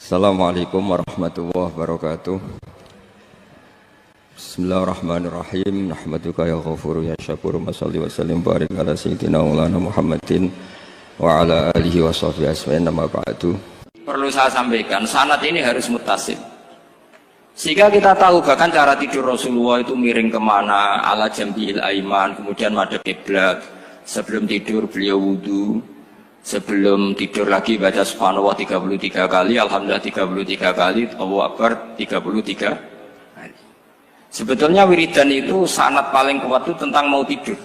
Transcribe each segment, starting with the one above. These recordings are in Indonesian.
Assalamualaikum warahmatullahi wabarakatuh. Bismillahirrahmanirrahim. Nahmaduka ya ghafuru ya syakuru. Mashalli wa sallim barik ala sayyidina maulana Muhammadin wa ala alihi wa sahbihi asma'in. Nama ba'du. Perlu saya sampaikan, sanad ini harus muttasil. Sehingga kita tahu bahkan cara tidur Rasulullah itu miring kemana, ala jambil aiman, kemudian madhab kiblat. Sebelum tidur beliau wudu. Sebelum tidur lagi baca subhanallah 33 kali, alhamdulillah 33 kali, Allahu akbar 33 kali. Sebetulnya wiridan itu sanad paling kuat itu tentang mau tidur.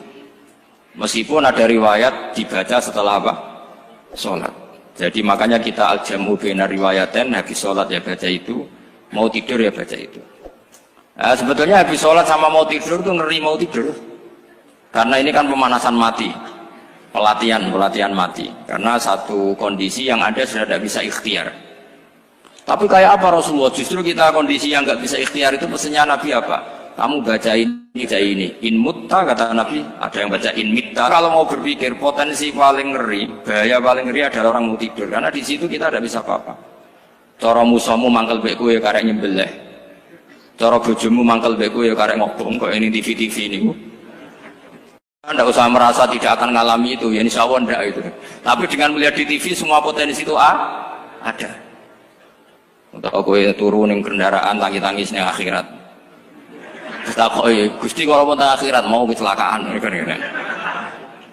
Meskipun ada riwayat dibaca setelah apa? Sholat. Jadi makanya kita al-jam'u baina riwayaten, habis sholat ya baca itu, mau tidur ya baca itu. Nah, sebetulnya habis sholat sama mau tidur itu ngeri mau tidur. Karena ini kan pemanasan mati. Pelatihan mati, karena satu kondisi yang ada sudah tidak bisa ikhtiar. Tapi kayak apa Rasulullah? Justru kita kondisi yang nggak bisa ikhtiar itu pesannya Nabi apa? Kamu baca ini, in mutta kata Nabi, ada yang baca in mitta. Kalau mau berpikir potensi paling ngeri, bahaya paling ngeri adalah orang mau tidur, karena di situ kita tidak bisa apa-apa. Cara musuhmu mangkel beku ya karek nyembelih, cara bojomu mangkel beku ya karek ngobong kok ini TV ini. Anda usah merasa tidak akan mengalami itu, ya insya Allah enggak itu. Tapi dengan melihat di TV semua potensi itu ada. Untuk aku turun yang kendaraan tangis-tangisnya akhirat. Gusti kalau mau akhirat mau kecelakaan.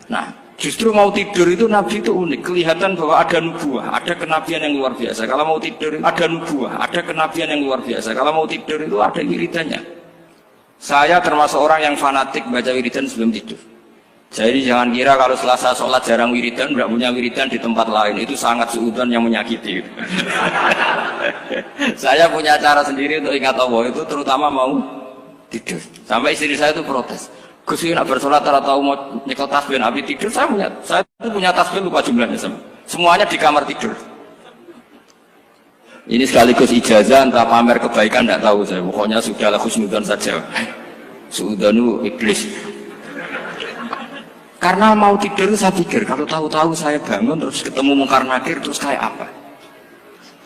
Nah, justru mau tidur itu Nabi itu unik. Kelihatan bahwa ada nubuah, ada kenabian yang luar biasa. Kalau mau tidur ada nubuah, ada kenabian yang luar biasa. Kalau mau tidur itu ada wiridannya. Saya termasuk orang yang fanatik baca wiridan sebelum tidur. Jadi jangan kira kalau Selasa sholat jarang wiridan, tidak punya wiridan di tempat lain, itu sangat suudzon yang menyakiti. Saya punya cara sendiri untuk ingat Allah itu, terutama mau tidur. Sampai istri saya itu protes. Gus nak bersolat tahu mau nyekel tasbih nabi tidur, saya punya tasbih lupa jumlahnya semuanya di kamar tidur. Ini sekaligus ijazah entah pamer kebaikan tidak tahu saya. Pokoknya sudahlah husnudzon saja. Suudzonu iblis. Karena mau tidur saya pikir kalau tahu-tahu saya bangun terus ketemu mungkar nakir terus kayak apa.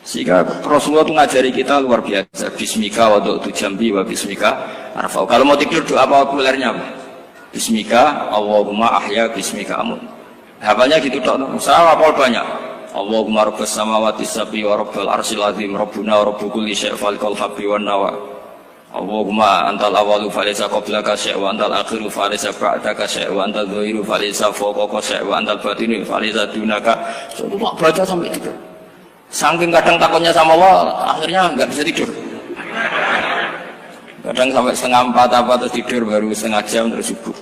Sehingga Rasulullah itu ngajari kita luar biasa. Bismika wa du'tu jambi wa bismika arfa'u. Kalau mau tidur doa apa populernya apa? Bismika Allahumma ahya bismika amun. Hafalnya gitu dok. Saya hafal banyak. Allahumma rabbas samawati sab'i wa rabbal arsyil azim rabbuna wa rabbu kulli syai' falikal habbi wan nawa. Allahumma antal awalu falaysa qablaka syai' wa antal akhiru falaysa ba'daka syai' wa antal dhahiru falaysa fawqaka syai' wa antal batinu falaysa dunaka. Cuma baca sampai tidur. Saking kadang takutnya sama Allah, akhirnya nggak bisa tidur. Kadang sampai setengah 4 apa terus tidur baru setengah jam terus subuh.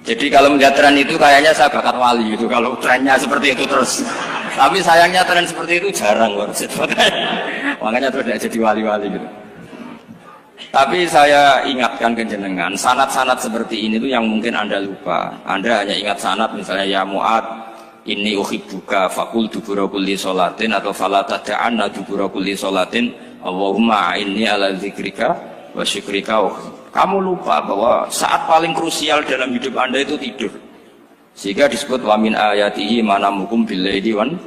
Jadi kalau melihat tren itu kayaknya saya bakat wali itu kalau trennya seperti itu terus. Tapi sayangnya tren seperti itu jarang loh. Makanya terus tidak jadi wali-wali gitu. Tapi saya ingatkan ke jenengan, sanad-sanad seperti ini tuh yang mungkin Anda lupa. Anda hanya ingat sanad misalnya ya Mu'ad, inni uhibbuka faqul dubura kulli sholatin atau fala tad'anna dubura kulli sholatin Allahumma inni ala dzikrika wa syukrika. Kamu lupa bahwa saat paling krusial dalam hidup Anda itu tidur. Sehingga disebut wa min ayatihi manamukum billaili wan.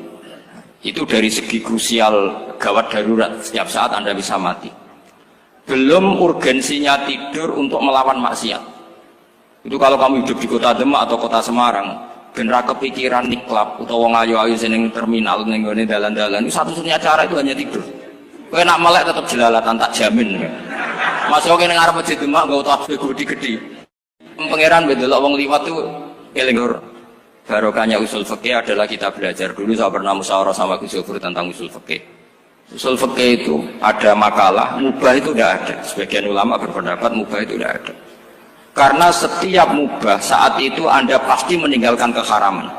Itu dari segi krusial gawat darurat, setiap saat Anda bisa mati. Belum urgensinya tidur untuk melawan maksiat. Itu kalau kamu hidup di kota Demak atau kota Semarang, bener kepikiran niklap atau wong ayu-ayu seneng terminal ning ngene dalan-dalan, itu satu-satunya cara itu hanya tidur. Kowe nak melek tetap jelalatan tak jamin. Masuk ning ngarep masjid Demak nggo tasbih gede-gede. Pangeran bedelok wong liwat tuh eling lur. Barokahnya usul fikih adalah kita belajar dulu. Saya pernah musyawarah sama Gus Yofur tentang usul fikih. Usul fikih itu ada makalah, mubah itu tidak ada. Sebagian ulama berpendapat mubah itu tidak ada. Karena setiap mubah saat itu Anda pasti meninggalkan keharaman.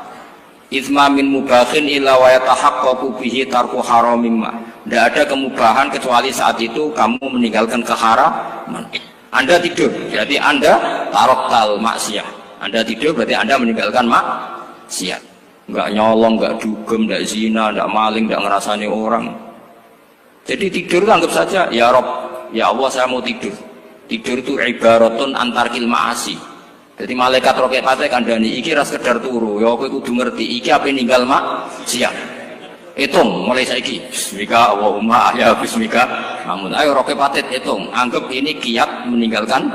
Itsma min mubahin illa wa yatahaqqaqu bihi tarku haramimma. Tidak ada kemubahan kecuali saat itu kamu meninggalkan keharaman. Anda tidur, berarti Anda taroktal maksiat. Anda tidur berarti Anda meninggalkan maksiat. Enggak nyolong, enggak dugem, enggak zina, enggak maling, enggak ngerasani orang. Jadi tidur itu anggap saja, ya Rob, ya Allah saya mau tidur. Tidur itu ibaratun antarkil ma'asi. Jadi malaikat roket pate kandhani iki ra sekedar turu, ya kowe kudu ngerti iki ape ninggal maksiat. Hitung mulai saiki. Bismika Allahumma ahya bismika. Namun ayo roke patit hitung. Anggap ini kiat meninggalkan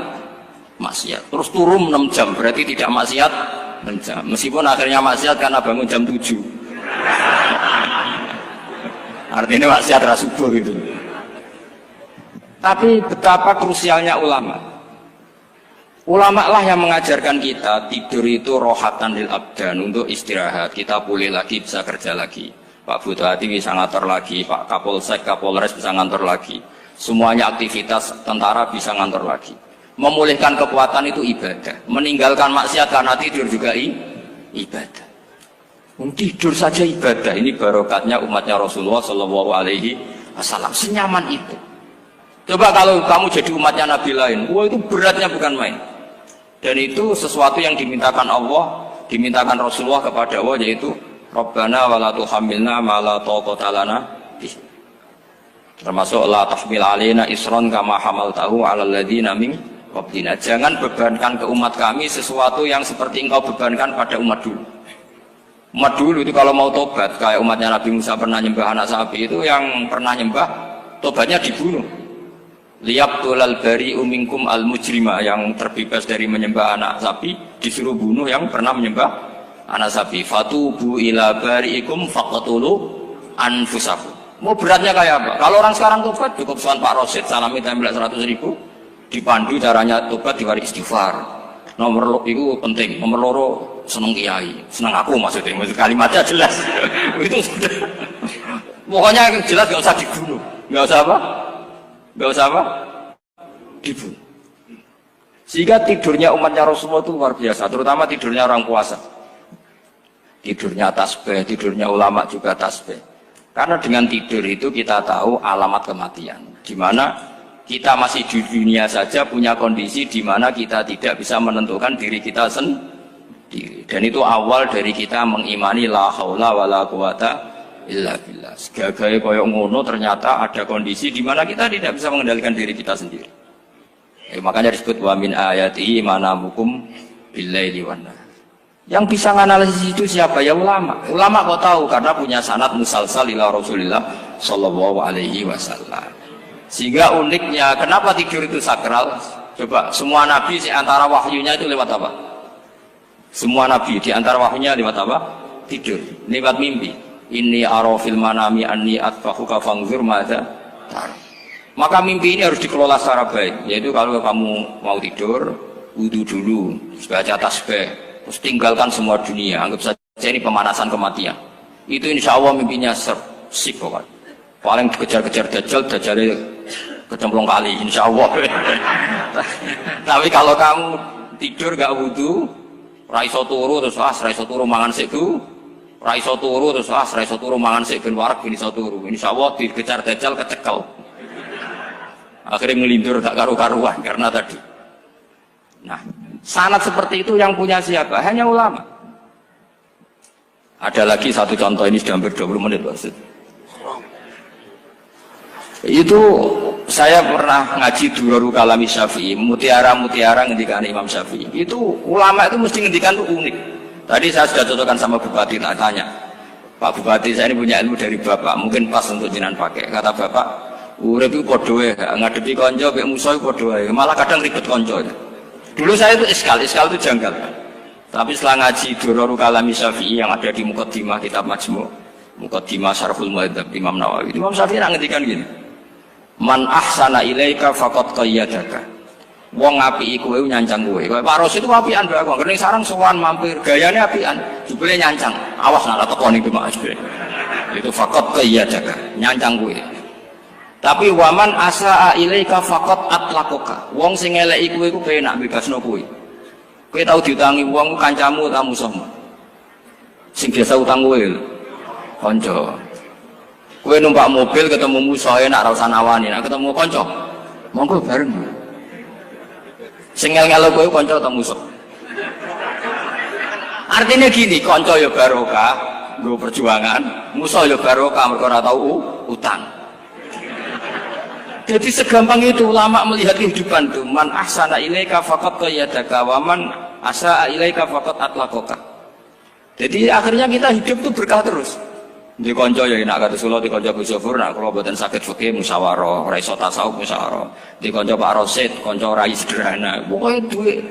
maksiat. Terus turun 6 jam berarti tidak maksiat 6 jam. Meskipun akhirnya maksiat karena bangun jam 7. Artinya maksiat ra subuh gitu. Tapi betapa krusialnya ulama. Ulama lah yang mengajarkan kita tidur itu rohatan lil abdan, untuk istirahat. Kita pulih lagi, bisa kerja lagi. Pak Bupati bisa ngantor lagi, Pak Kapolsek, Kapolres bisa ngantor lagi. Semuanya aktivitas tentara bisa ngantor lagi. Memulihkan kekuatan itu ibadah. Meninggalkan maksiat karena tidur juga ibadah. Tidur saja ibadah. Ini barokatnya umatnya Rasulullah Shallallahu Alaihi Wasallam. Senyaman itu. Coba kalau kamu jadi umatnya Nabi lain, wah itu beratnya bukan main. Dan itu sesuatu yang dimintakan Allah, dimintakan Rasulullah kepada Allah, yaitu Rabbana wa la tuhammilna ma la taqata lana bih. Termasuk la tahmil alaina isran kama hamaltahu 'alal ladzina min qablina. Jangan bebankan ke umat kami sesuatu yang seperti engkau bebankan pada umat dulu. Umat dulu itu kalau mau tobat, kayak umatnya Nabi Musa pernah nyembah anak sapi, itu yang pernah nyembah tobatnya dibunuh. Liyaqtulal bari'u minkum al mujrima, yang terbebas dari menyembah anak sapi disuruh bunuh yang pernah menyembah anak sapi. Fatubu ila bari'ikum faqtulu anfusakum. Mau beratnya kayak apa? Kalau orang sekarang tobat cukup soal Pak Rosid salami tempel 100.000, dipandu caranya tobat diwari istighfar. Nomor itu penting, nomor loro seneng kiai, seneng aku maksudnya, maksud kalimatnya jelas. Itu sudah. Pokoknya jelas gak usah dibunuh, gak usah apa? Gak usah apa? Dibunuh. Sehingga tidurnya umatnya Rasulullah itu luar biasa, terutama tidurnya orang puasa. Tidurnya tasbih, tidurnya ulama juga tasbih. Karena dengan tidur itu kita tahu alamat kematian. Di mana kita masih di dunia saja punya kondisi di mana kita tidak bisa menentukan diri kita sendiri. Dan itu awal dari kita mengimani la haula wala quwata illa billah. Segagai koyok ngono ternyata ada kondisi di mana kita tidak bisa mengendalikan diri kita sendiri. Makanya disebut wa min ayatihi manamukum billaili wan nahar. Yang bisa menganalisis itu siapa? Ya ulama. Ulama kok tahu karena punya sanad musalsal ila Rasulillah sallallahu alaihi wasallam. Sehingga uniknya kenapa tidur itu sakral? Coba semua nabi di antara wahyunya itu lewat apa? Semua nabi di antara wahyunya lewat apa? Tidur, lewat mimpi. Inni ara fil manami anni atfahuka fanzur madza tar. Maka mimpi ini harus dikelola secara baik, yaitu kalau kamu mau tidur, wudu dulu, baca tasbih, terus tinggalkan semua dunia, anggap saja ini pemanasan kematian. Itu insya Allah mimpinya sip pokoknya. Paling dikejar-kejar dajjal, dajjalnya kecemplung kali, insya Allah. Tapi kalau kamu tidur gak wudu, raiso turu terus raiso turu mangan seku. Raiso turu terus raiso turu mangan sik ben warak ben iso turu. Insyaallah dikejar dajjal kecekel. Akhirnya ngelindur tak karu-karuan karena tadi. Nah, sanad seperti itu yang punya siapa? Hanya ulama. Ada lagi satu contoh, ini sudah hampir 20 menit maksud. Itu saya pernah ngaji Durarul Kalami Syafi'i, mutiara-mutiara ngendikan Imam Syafi'i. Itu ulama itu mesti ngendikan itu unik. Tadi saya sudah cocokkan sama Bupati, tak tanya, Pak Bupati saya ini punya ilmu dari Bapak, mungkin pas untuk jenengan pakai. Kata Bapak, urip itu podo ya, ngadepi konco, bek musuh podo ya, malah kadang ribet konco. Dulu saya itu iskal itu janggal. Tapi setelah ngaji Durarul Kalami Syafi'i yang ada di Muqaddimah kitab Majmu', Muqaddimah Syarhul Muhadzab Imam Nawawi, Imam Syafi'i ngendikan gini, man ahsana ilaika faqad qayyadaka. Wong apiki kowe nyancang kowe. Pak Ros itu apian mbak aku. Karena sarang sowan mampir, gayanya apian. Jebule nyancang. Awas nak teko ning Mas. Itu faqat qayyadaka, nyancang kowe. Tapi waman asaa ilaika faqat atlaqaka. Wong sing eleki kowe iku penak bebasno kowe. Kowe tau diutangi wong kancamu ta musuhmu. Sing biasa utang kowe lho. Kanca. Kowe numpak mobil ketemu musuh enak ra usah nawani, nek ketemu kanca monggo bareng. Sing ngel-ngelo kowe kanca atau musuh. Artinya gini, kanca ya barokah, nggo perjuangan, musuh ya barokah mergo ora tau utang. Jadi segampang itu ulama melihat kehidupan itu. Man ahsana ilaika faqad qayyadaka wa man asaa ilaika faqad atlaqaka. Jadi akhirnya kita hidup itu berkah terus. Di konco ya nak kata Solo di konco Gus Yofur nak kalau buatan sakit fikih musyawarah, ora iso tasawuf musyawarah. Di konco Pak Rosid, konco rai sederhana. Pokoknya duit.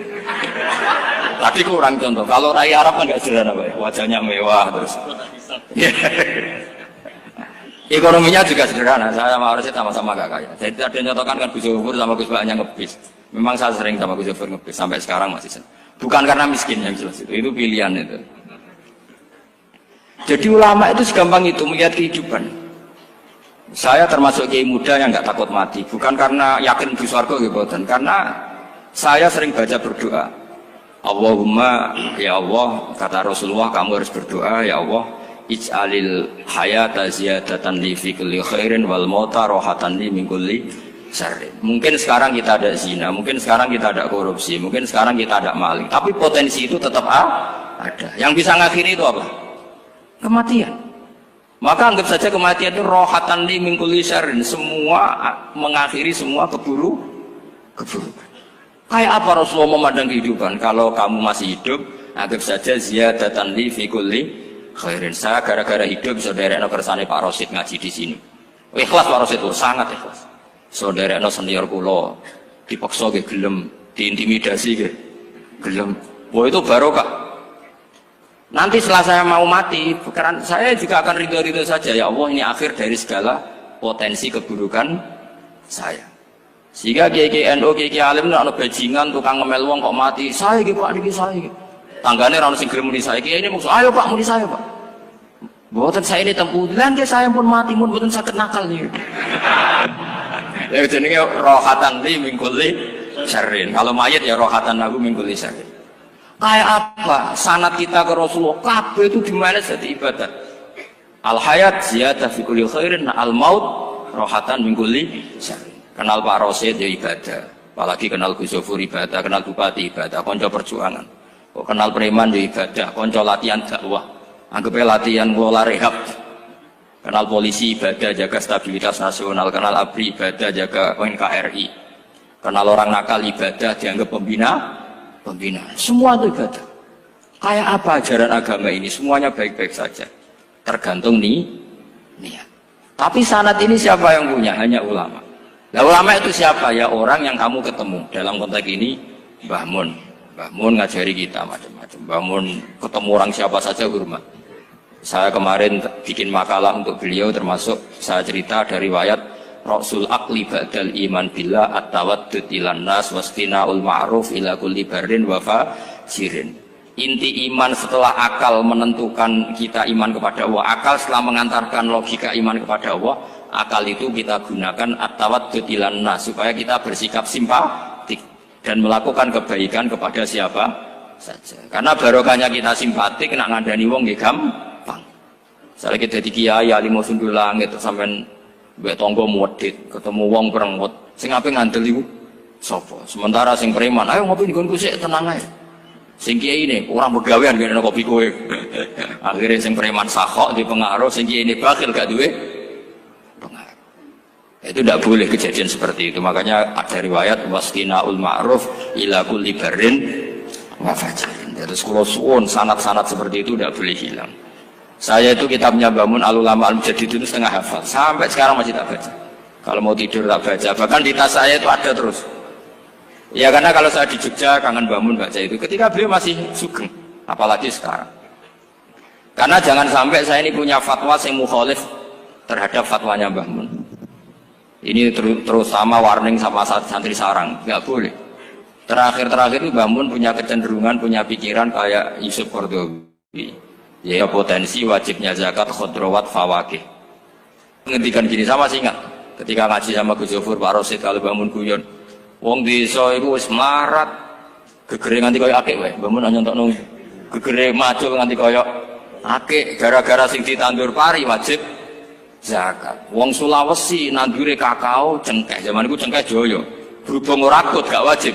Tadi kurang contoh. Kalau rai Arab kan nggak sederhana, Pak. Wajahnya mewah terus. Ekonominya juga sederhana. Saya sama Rosid sama-sama gak kaya. Jadi ada yang nyontohkan kan Gus Yofur sama Gus Baknya ngebis. Memang saya sering sama Gus Yofur ngebis sampai sekarang masih sering. Bukan karena miskin yang jelas itu pilihan itu. Jadi ulama itu segampang itu melihat kehidupan. Saya termasuk kiai muda yang nggak takut mati, bukan karena yakin di surga gitu, karena saya sering baca berdoa. Allahumma ya Allah, kata Rasulullah, kamu harus berdoa ya Allah, ij'alil hayata ziyadatan li fi kulli khairin wal mauta rohatan li min kulli syarrin. Mungkin sekarang kita ada zina, mungkin sekarang kita ada korupsi, mungkin sekarang kita ada maling, tapi potensi itu tetap ada. Yang bisa ngakhiri itu apa? Kematian. Maka anggap saja kematian itu rohatan li min kulli syarrin, semua mengakhiri semua keburukan. Kayak apa Rasulullah memandang kehidupan? Kalau kamu masih hidup, anggap saja ziyadatan li fi kulli khairin. Saya gara-gara hidup saudaranya kersane Pak Rosid ngaji di sini. Ikhlas Pak Rosid itu sangat ikhlas. Saudaranya senior kula dipaksa ke gelem, diintimidasi ke gelem. Wah itu barokah. Nanti setelah saya mau mati, saya juga akan ridho-ridho saja. Ya Allah, ini akhir dari segala potensi keburukan saya. Sehingga kiai NU, kiai alim, ada bajingan, tukang ngemel wong kok mati. Saya gitu Pak, ini saya gitu. Tanggane orang sing gelem muni saya, kiai ini maksud, ayo Pak, muni saya Pak. Buatan saya ini tempulan, saya pun mati, pun buatan sakit nakal nih. Ya jenenge rohatan li min kulli syarrin. Kalau mayit ya rohatan lahu min kulli syarrin. Kayak apa sanad kita ke Rasulullah, kabeh itu dimana jadi ibadah. Al hayat ziyadah fi kulli khairin, al maut rohatan min kulli syarrin. Kenal Pak Rosid ya ibadah, apalagi kenal Gus Yofur ibadah, kenal Bupati ibadah, konco perjuangan. Kok kenal preman ya ibadah, konco latihan dakwah, anggapnya latihan ngolah rehab. Kenal polisi ibadah, jaga stabilitas nasional, kenal ABRI ibadah, jaga NKRI. Kenal orang nakal ibadah, dianggap pembina. Semua itu ibadah. Kayak apa ajaran agama ini? Semuanya baik-baik saja, tergantung niat. Tapi sanad ini siapa yang punya? Hanya ulama. Nah ulama itu siapa? Ya orang yang kamu ketemu. Dalam konteks ini Mbah Mun ngajari kita macam-macam. Mbah Mun ketemu orang siapa saja hormat. Saya kemarin bikin makalah untuk beliau, termasuk saya cerita dari riwayat Rasul akli ba'dal iman billah at-tawaddud ilan nas wastina'ul ma'ruf ila kulli barrin wa fajirin. Inti iman setelah akal menentukan kita iman kepada Allah, akal setelah mengantarkan logika iman kepada Allah, akal itu kita gunakan at-tawaddud ilan nas supaya kita bersikap simpatik dan melakukan kebaikan kepada siapa saja. Karena barokahnya kita simpatik nak ngandani wong nggih gampang. Misalnya kita di kiai alim sundul langit sampean mbek tangga modit, ketemu wong perengut, sing ape ngandel iku sapa? Sementara sing preman, ayo ngopi nggonku sik tenang ae. Sing kiai ini orang begawean ngene kopi kowe. Akhirnya sing preman sakhok di pengaruh, sing kiai ini bakhil gak duwe pengaruh. Itu tidak boleh kejadian seperti itu. Makanya ada riwayat wasqinaul ma'ruf ila kulli barrin wa fajirin. Terus kula suwun sanad-sanad seperti itu tidak boleh hilang. Saya itu kitabnya Mbah Al-Ulama Al-Mujaddidin itu setengah hafal, sampai sekarang masih tak baca. Kalau mau tidur tak baca, bahkan di tas saya itu ada terus. Ya karena kalau saya di Jogja kangen Mbah baca itu, ketika beliau masih sugeng, apalagi sekarang. Karena jangan sampai saya ini punya fatwa yang mukhalif terhadap fatwanya Mbah Mun. Ini terutama warning sama santri sarang, nggak boleh. Terakhir itu Mbah Mun punya kecenderungan, punya pikiran kayak Yusuf Qaradawi. Ya potensi wajibnya zakat khodrowat fawakih. Ngendikan gini sama sih ingat ketika ngaji sama Gus Yofur Pak Rosid kalau bangun guyon wong desa iku wis melarat gegere nganti koyo akeh wae bangun nyontokno gegere macul nganti koyo akeh gara-gara sing ditandur pari wajib zakat. Wong Sulawesi nandure kakao cengkeh, zaman iku cengkeh joyo berhubung ora akut gak wajib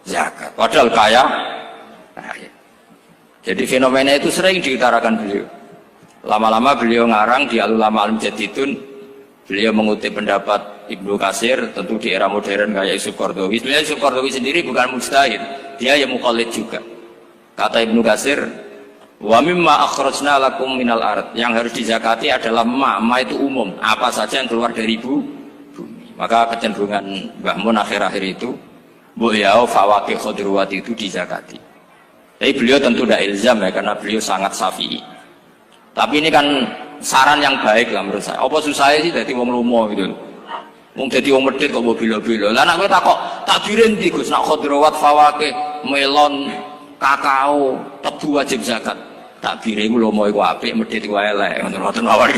zakat padahal kaya. Jadi fenomena itu sering diutarakan beliau. Lama-lama beliau ngarang di Al-Ulama Al-Mujaddidun, beliau mengutip pendapat Ibnu Katsir, tentu di era modern kayak Yusuf Qaradawi. Sebenarnya Yusuf Qaradawi sendiri bukan mujtahid, dia yang muqallid juga. Kata Ibnu Katsir, Wa mimma akhrajna lakum minal ard. Yang harus dizakati adalah ma itu umum, apa saja yang keluar dari bumi. Maka kecenderungan Mbah Mun akhir-akhir itu bu yau fawaqih khudruwat itu dizakati. Tapi beliau tentu tidak ilzam ya, karena beliau sangat syafi'i. Tapi ini kan saran yang baik lah menurut saya. Apa susah sih jadi wong lomo gitu. Wong dadi wong medhit kok mbok bila-bila. Lah nek kowe takok takdirin ndi Gus, nek khudrawat fawaqih, melon, kakao, tebu wajib zakat. Takdire iku lomo iku apik, medhit iku elek, ngoten mawon.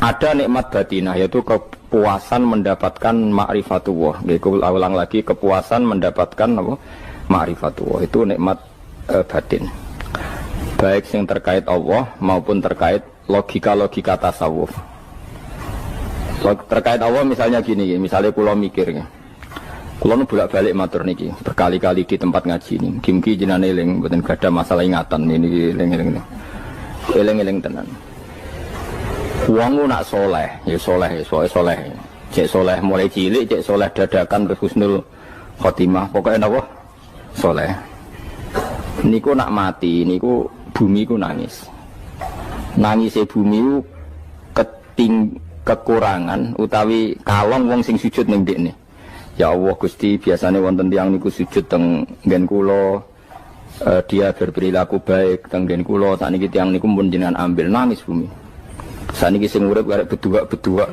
Ada nikmat batinah, yaitu kepuasan mendapatkan ma'rifatullah. Aku ulang lagi, kepuasan mendapatkan apa? Ma'rifatullah. Itu nikmat batin. Baik yang terkait Allah maupun terkait logika-logika tasawuf. Terkait Allah misalnya gini, misalnya kulo mikirnya. Kulo nu bolak-balik matur niki, berkali-kali di tempat ngaji ini. Kimki jenane eling, mboten gadah masalah ingatan ini eling-eling. Eling-eling tenan. Wong nak soleh, ya soleh, soleh. Cek soleh mulai cilik, cek soleh dadakan terus husnul khotimah. Pokoknya napa? Soleh. Niku nak mati, niku bumi ku nangis. Nangise bumi ku kekurangan utawi kalong wong sing sujud ning ndekne. Ya Allah Gusti, biasanya wonten tiyang niku sujud teng nggen kula, dia berperilaku baik teng nggen kula, sakniki tiyang niku pun jenengan ambil, nangis bumi. Sakniki sing urip arek bedua-bedua,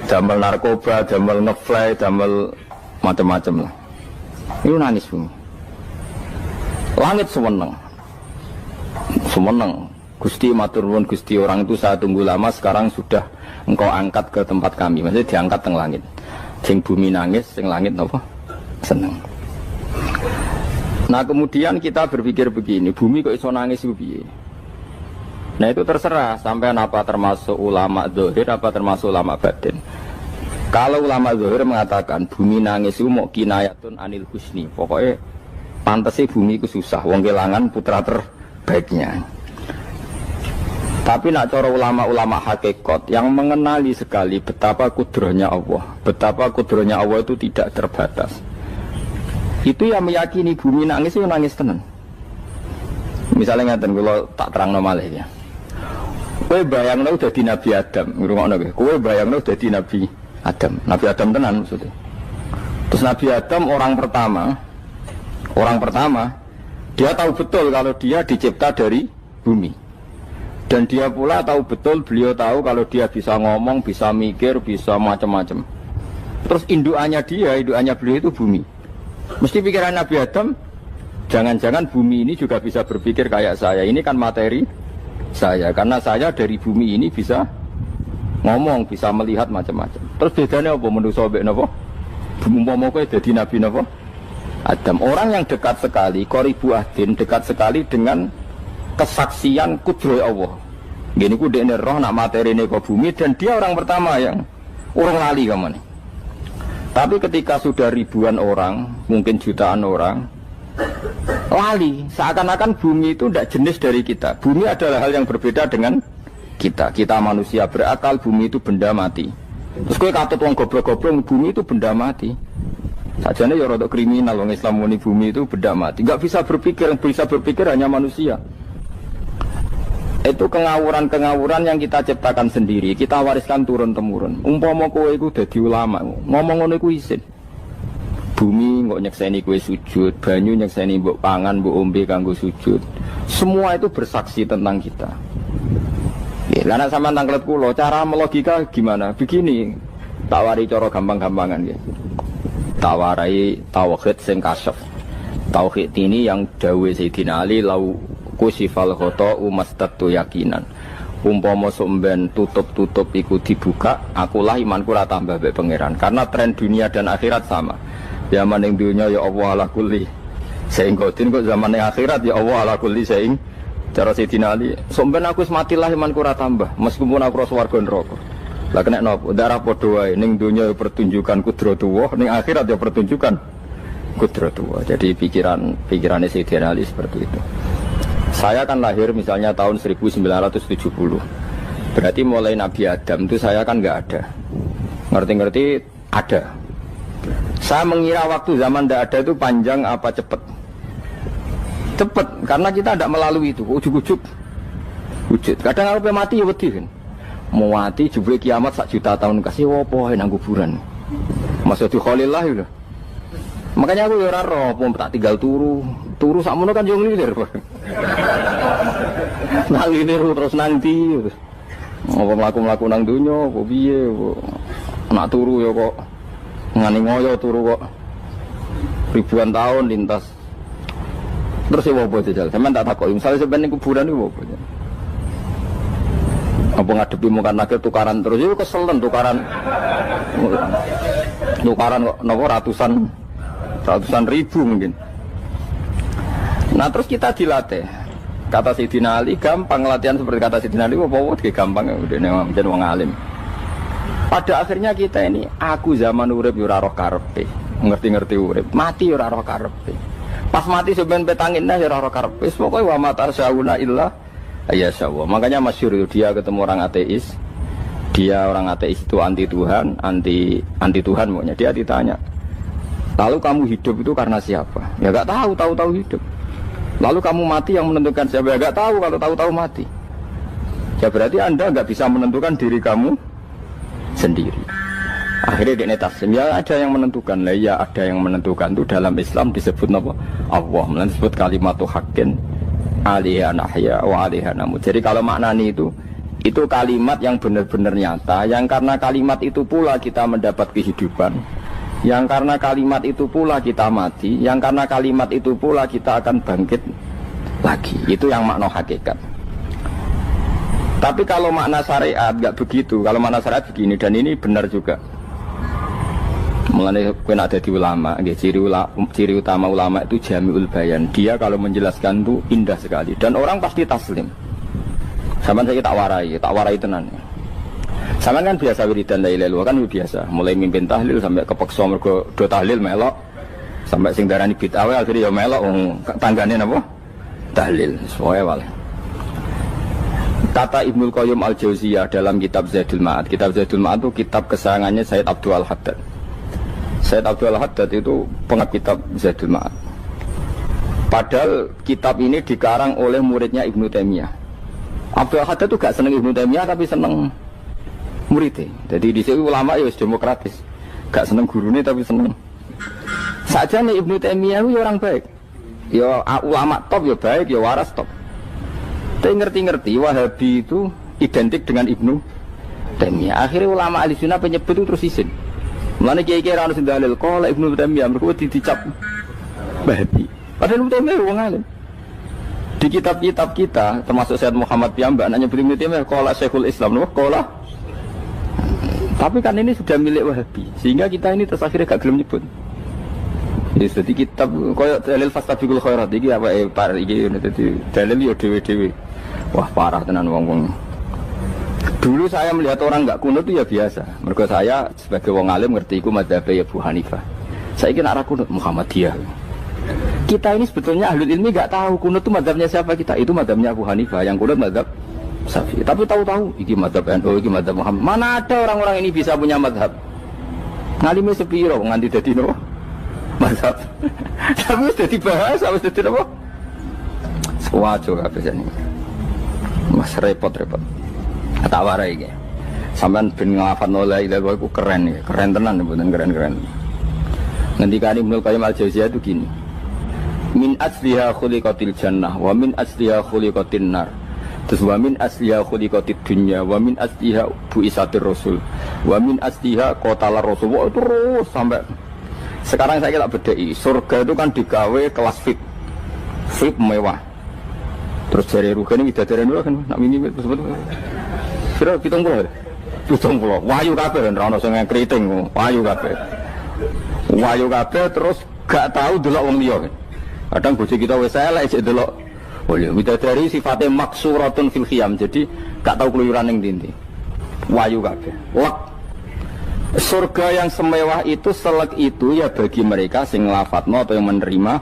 damel narkoba, damel ngefly, damel macam-macam lah. Niku nangis bumi. Langit semeneng. Semeneng. Gusti matur nuwun Gusti, orang itu saya tunggu lama, sekarang sudah engkau angkat ke tempat kami. Maksudnya diangkat teng langit. Sing bumi nangis, sing langit apa? Seneng. Nah kemudian kita berpikir begini, bumi kok iso nangis ku piye? Nah itu terserah, sampean apa termasuk ulama zahir, apa termasuk ulama batin. Kalau ulama zahir mengatakan bumi nangis itu mau kinayatun anil husni, pokoknya pantasnya bumi itu susah, wong kelangan putra terbaiknya. Tapi nak cara ulama-ulama hakikat yang mengenali sekali betapa kudrohnya Allah, betapa kudrohnya Allah itu tidak terbatas. Itu yang meyakini bumi nangis itu nangis tenan. Misalnya ngaten kalau tak terang malih ya. Kowe bayangno dadi Nabi Adam, ngrungokno kowe. Kowe bayangno dadi Nabi Adam. Nabi Adam tenan maksudnya. Terus Nabi Adam orang pertama dia tahu betul kalau dia dicipta dari bumi. Dan dia pula tahu betul, beliau tahu kalau dia bisa ngomong, bisa mikir, bisa macam-macam. Terus indukannya beliau itu bumi. Mesti pikiran Nabi Adam, jangan-jangan bumi ini juga bisa berpikir kayak saya. Ini kan materi saya, karena saya dari bumi ini bisa ngomong, bisa melihat macam-macam. Terus bedanya apa menurut sobek napa? Umpama kowe dadi Nabi napa? Adam, orang yang dekat sekali, qoribu ahdin, dekat sekali dengan kesaksian kudroh Allah. Gini ku dekne roh nak materi ini ke bumi, dan dia orang pertama yang urung lali kamane. Tapi ketika sudah ribuan orang, mungkin jutaan orang, lali, seakan-akan bumi itu tidak jenis dari kita. Bumi adalah hal yang berbeda dengan kita. Kita manusia berakal, bumi itu benda mati. Terus kowe katut wong goblok-goblok, bumi itu benda mati. Sajane ya rada kriminal wong Islam muni bumi itu benda mati. Enggak bisa berpikir, yang bisa berpikir hanya manusia. Itu kengawuran-kengawuran yang kita ciptakan sendiri, kita wariskan turun-temurun. Umpama kowe iku dadi ulama, ngomong ngono iku isin. Bumi kok nyekseni kowe sujud, banyu nyekseni mbok pangan, mbok ombe kanggo sujud. Semua itu bersaksi tentang kita. Ya, lan sampean tanglet kula, cara melogika gimana? Begini, tak wari cara gampang-gampangan ya. Tak warai tauhid sing kasyaf. Tauhid ini yang dawuh Sayyidina Ali lau kusifal khoto umastatu yakinan. Umpama somben tutup-tutup iku dibuka, akulah imanku ora tambah mbek pangeran. Karena tren dunia dan akhirat sama. Zaman ning dunia ya Allah ala kulli saing kodin, kok zaman ning akhirat ya Allah ala kulli saing. Cara Sayyidina Ali, somben aku wis matilah imanku ora tambah, meskipun aku ora swarga neraka. Lah kena napa? Darah padha wae, ning dunia ya pertunjukan kudratullah, ning akhirat ya pertunjukan kudratullah. Jadi pikirannya Sayyidina Ali seperti itu. Saya kan lahir misalnya tahun 1970. Berarti mulai Nabi Adam itu saya kan nggak ada. Ngerti-ngerti ada. Saya mengira waktu zaman tidak ada itu panjang apa cepat? Cepat, karena kita tidak melalui itu. Ujuk-ujuk wujud. Kadang kalau mati ya wedi kan. Mau mati jebule kiamat 1 juta tahun kasih wopo nang kuburan. Masya di Khalillah itu. Makanya aku ya ora roh, tak tinggal turu sakmono kan yo nglilir. Nang nglilir terus nanti. Apa mlaku-mlaku nang donya, apa piye kok. Nak turu ya kok ngani ngoyo turu kok. Ribuan tahun lintas. Terus ya apa jajal? Sampeyan tak takoki, misale sampeyan ning kuburan iku apa? Apa ngadepi muka nakir tukaran terus itu keselen tukaran kok nopo ratusan ribu mungkin. Nah terus kita dilatih. Kata Sayyidina Ali gampang latihan seperti kata Sayyidina Ali apa gampang udah menjadi wong alim. Pada akhirnya kita ini aku zaman urip yo ora roh karepe, ngerti-ngerti urip, mati yo ora roh karepe. Pas mati sampean petangin yo ora roh karepe, pokoke wa matar sauna illa ya sawah. Makanya masyhur itu dia ketemu orang ateis. Dia orang ateis itu anti Tuhan, anti Tuhan maunya. Dia ditanya, lalu kamu hidup itu karena siapa? Ya gak tahu hidup. Lalu kamu mati yang menentukan siapa? Ya gak tahu, kalau tahu mati. Ya berarti Anda gak bisa menentukan diri kamu sendiri. Akhirnya dia taslim, ya ada yang menentukan. Lah ya ada yang menentukan itu dalam Islam disebut apa? Allah, disebut kalimatu haqqin alaiha nahya wa alaiha namut. Jadi kalau maknani itu kalimat yang benar-benar nyata, yang karena kalimat itu pula kita mendapat kehidupan, yang karena kalimat itu pula kita mati, yang karena kalimat itu pula kita akan bangkit lagi. Itu yang makna hakikat. Tapi kalau makna syariat nggak begitu. Kalau makna syariat begini, dan ini benar juga. Mulanya kena ada di ulama, ciri utama ulama itu jami'ul bayan. Dia kalau menjelaskan itu indah sekali dan orang pasti taslim. Sama saya tak warai tenan. Sama kan biasa wiridan la ilaha illallah kan biasa. Mulai mimpin tahlil sampai kepeksa mergo do tahlil melok, sampai sing darani bid'ah akhirnya ya melok tanggane napa? Tahlil. Soale wae. Kata Ibnul Qayyim Al-Jauziyah dalam kitab Zadul Ma'ad. Kitab Zadul Ma'ad itu kitab kesayangannya Sayyid Abdul Al-Haddad. Sayyid Abdul Al-Haddad itu pengakitab Zadul Ma'ad. Padahal kitab ini dikarang oleh muridnya Ibnu Taimiyah. Abdul Al-Haddad itu gak seneng Ibnu Taimiyah tapi seneng muridnya. Jadi di sini ulama ya demokratis. Gak seneng gurunya tapi seneng. Saja nih Ibnu Taimiyah itu orang baik. Ya ulama top ya baik, ya waras top. Tapi ngerti-ngerti Wahabi itu identik dengan Ibnu Taimiyah. Akhirnya ulama ahli sunnah penyebut itu terus isin. Mulane kiai-kiai ra ono sing dalil kala Ibnu Taimiyah mergo dicap Wahabi. Padahal Ibnu Taimiyah wong alim. Di kitab-kitab kita termasuk Syekh Muhammad piyambak nanya Ibnu Taimiyah kala Syekhul Islam lho kala. Tapi kan ini sudah milik Wahabi sehingga kita ini terus akhirnya gak gelem nyebut. Jadi kitab koyo dalil fastabiqul khairat iki apa par iki dadi dalil yo dhewe-dhewe. Wah parah tenan wong-wong. Dulu saya melihat orang enggak kunut itu ya biasa. Mergo saya sebagai wong alim ngerti iku madzhab ya Abu Hanifah. Saiki nek ora kunut Muhammadiyah. Kita ini sebetulnya ahlul ilmi enggak tahu kunut itu madzhabnya siapa kita. Itu madzhabnya Abu Hanifah, yang kunut madzhab Syafi'i. Tapi tahu-tahu iki madzhab NU, iki madzhab Muhammad. Mana ada orang-orang ini bisa punya madzhab? Ngalime sepiro nganti dadi no madzhab. Tapi wis dadi bahasa, wis dadi apa? Wajo kabeh jane. Mas repot-repot. Tak warai iki. Sampeyan ben nglafadzno la ilaha illallah iku keren ya. Keren tenan mboten keren-keren. Ngendikane Ibnu Qayyim Al-Jauziyah itu gini. Min asliha khuliqatil jannah wa min asliha khuliqatin nar. Terus wa min asliha khuliqatid dunya wa min asliha bu'isatir rasul wa min asliha qatalar rasul. Wah, terus sampai sekarang saya tak bedai. Surga itu kan digawe kelas VIP mewah. Terus jari rugane widadari dulu kan nak mini sebut. Kira 70. 70. Wahyu kabeh ora ono sing kriting, wahyu kabeh. Wahyu kabeh terus gak tahu delok wong liya. Kadang bojo kita wis elek sik delok. Oh ya, widadari sifatnya maksuratun fil khiyam. Jadi gak tahu keluyuran ning ndi. Wahyu kabeh. Lek surga yang semewah itu selek itu ya bagi mereka sing nglafatno atau yang menerima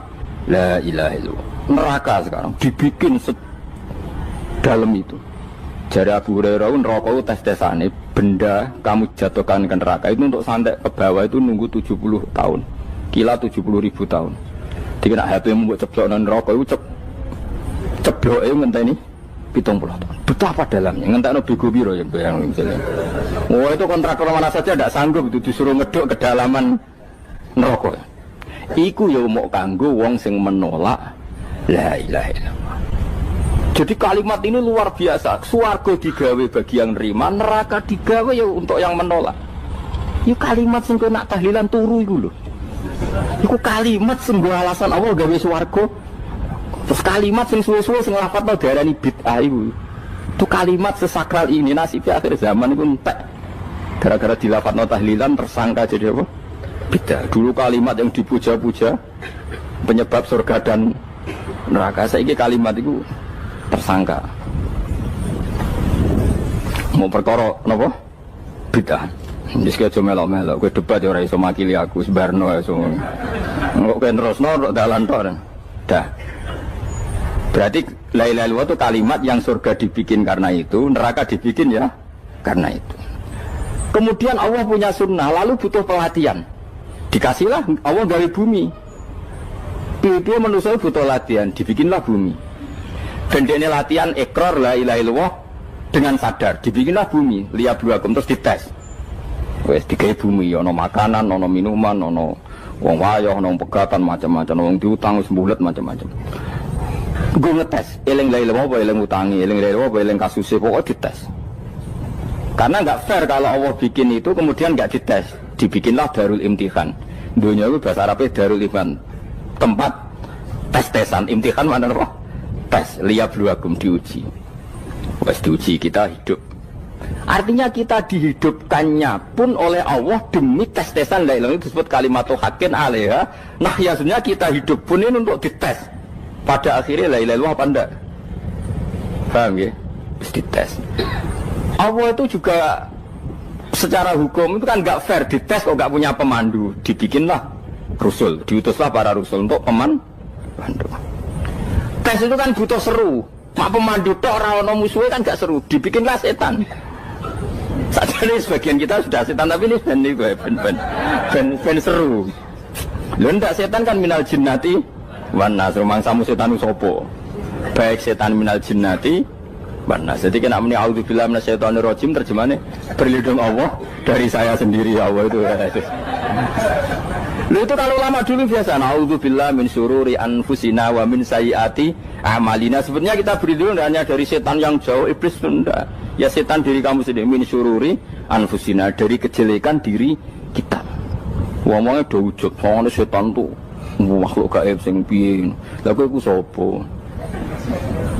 la ilaha illallah. Neraka sekarang dibikin dalam itu. Jari Abu Hurairah neraka itu tes-tesane benda kamu jatuhkan ke neraka itu untuk sampai ke bawah itu nunggu 70 tahun. kila 70.000 tahun. Dikira HP mu mbok ceblok nang neraka iku cebloke ngenteni 70 tahun. Betapa dalamnya, ngentekno bego piro ya bayang misalnya. Oh itu kontraktor mana saja tidak sanggup itu disuruh ngeduk kedalaman neraka. Iku ya mau kanggo wong sing menolak la ilaha illallah. Jadi kalimat ini luar biasa. Swarga digawe bagi yang nerima, neraka digawe ya untuk yang menolak. Itu kalimat sing nak tahlilan turu iku lho. Iku kalimat sing alasan Allah gawe swarga. Terus kalimat sing suwe-suwe sing lafadzno diarani bid'ah iku. Itu kalimat sesakral ini nasibnya akhir zaman itu entek. Gara-gara dilafadzno tahlilan tersangka jadi apa? Bid'ah. Dulu kalimat yang dipuja-puja penyebab surga dan neraka. Saiki kalimat itu tersangka. Mau perkara napa? Bid'ah. Wis aja melok-melok, kowe debat ya ora iso makili aku sebarno iso. Engko kowe terusno dalan tok. Dah. Berarti la ilaha illallah itu kalimat yang surga dibikin karena itu, neraka dibikin ya karena itu. Kemudian Allah punya sunnah, lalu butuh pelatihan. Dikasihlah Allah dari bumi. Dia manusia butuh latihan, dibikinlah bumi. Dan ini latihan ikrar la ilaha illallah dengan sadar, dibikinlah bumi, liyabluwakum terus dites. Wes digawe bumi, ono makanan, ono minuman, ono wong wayah, ono pegatan macam-macam, wong diutang wis mbulet macam-macam. Gue ngetes, eling la ilaha apa eling utangi, eling la ilaha apa eling kasuse, pokoknya dites. Karena nggak fair kalau Allah bikin itu kemudian nggak dites, dibikinlah darul imtihan. Dunia itu bahasa Arabnya darul imtihan, tempat tes-tesan. Imtihan mana apa? Tes, liyabluwakum, diuji. Wes diuji kita hidup. Artinya kita dihidupkannya pun oleh Allah demi tes-tesan la ilaha, itu disebut kalimatu haqqin alaiha. Nah ya sebenarnya kita hidup pun ini untuk dites. Pada akhirnya la ilaha illallah apa enggak? Paham ya? Terus dites. Allah itu juga secara hukum itu kan nggak fair, dites kok nggak punya pemandu, dibikinlah rusul, diutuslah para rusul untuk pemandu. Tes itu kan butuh seru, mak pemandu tok ora ono musuhe kan nggak seru, dibikinlah setan. Saat ini sebagian kita sudah setan tapi ini ben seru. Lho ndak setan kan minal jinnati wan nas, mangsamu setan sopo. Baik setan minal jinnati wan nas. Jadi kena muni auzubillahi minasyaitonir rajim, terjemahane berlindung Allah dari saya sendiri ya Allah itu. Lho itu kalau lama dulu biasa auzubillahi min syururi anfusina wa min sayyiati amalina. Sebenarnya kita berlindung hanya dari setan yang jauh, iblis enggak. Ya setan diri kamu sendiri, min syururi anfusina, dari kejelekan diri kita. Ngomongnya do wujud, soalnya setan tuh makhluk gaib sing piye. Lah kowe iku sapa?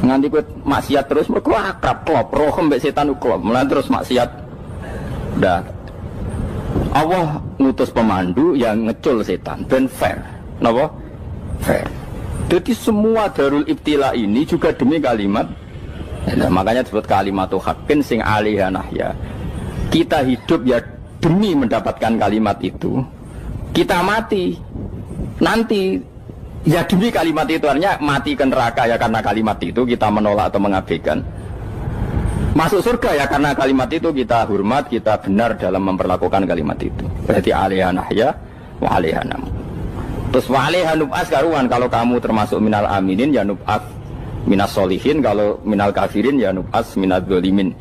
Nganti kowe maksiat terus mergo akrab klop, roh mbek setan klop. Mulane terus maksiat. Dah. Allah ngutus pemandu yang ngecul setan ben fair. Napa? Fair. Jadi semua darul ibtila ini juga demi kalimat. Nah, makanya disebut kalimatu haqqin sing alaiha nahya. Kita hidup ya demi mendapatkan kalimat itu. Kita mati nanti ya demi kalimat itu, artinya mati ke neraka ya karena kalimat itu kita menolak atau mengabaikan. Masuk surga ya karena kalimat itu kita hormat, kita benar dalam memperlakukan kalimat itu. Berarti alaiha nahya wa alaiha nam. Terus wa alaiha nub'as karuan, kalau kamu termasuk minal aminin ya nub'as minas solihin, kalau minal kafirin ya nub'as minal dzalimin.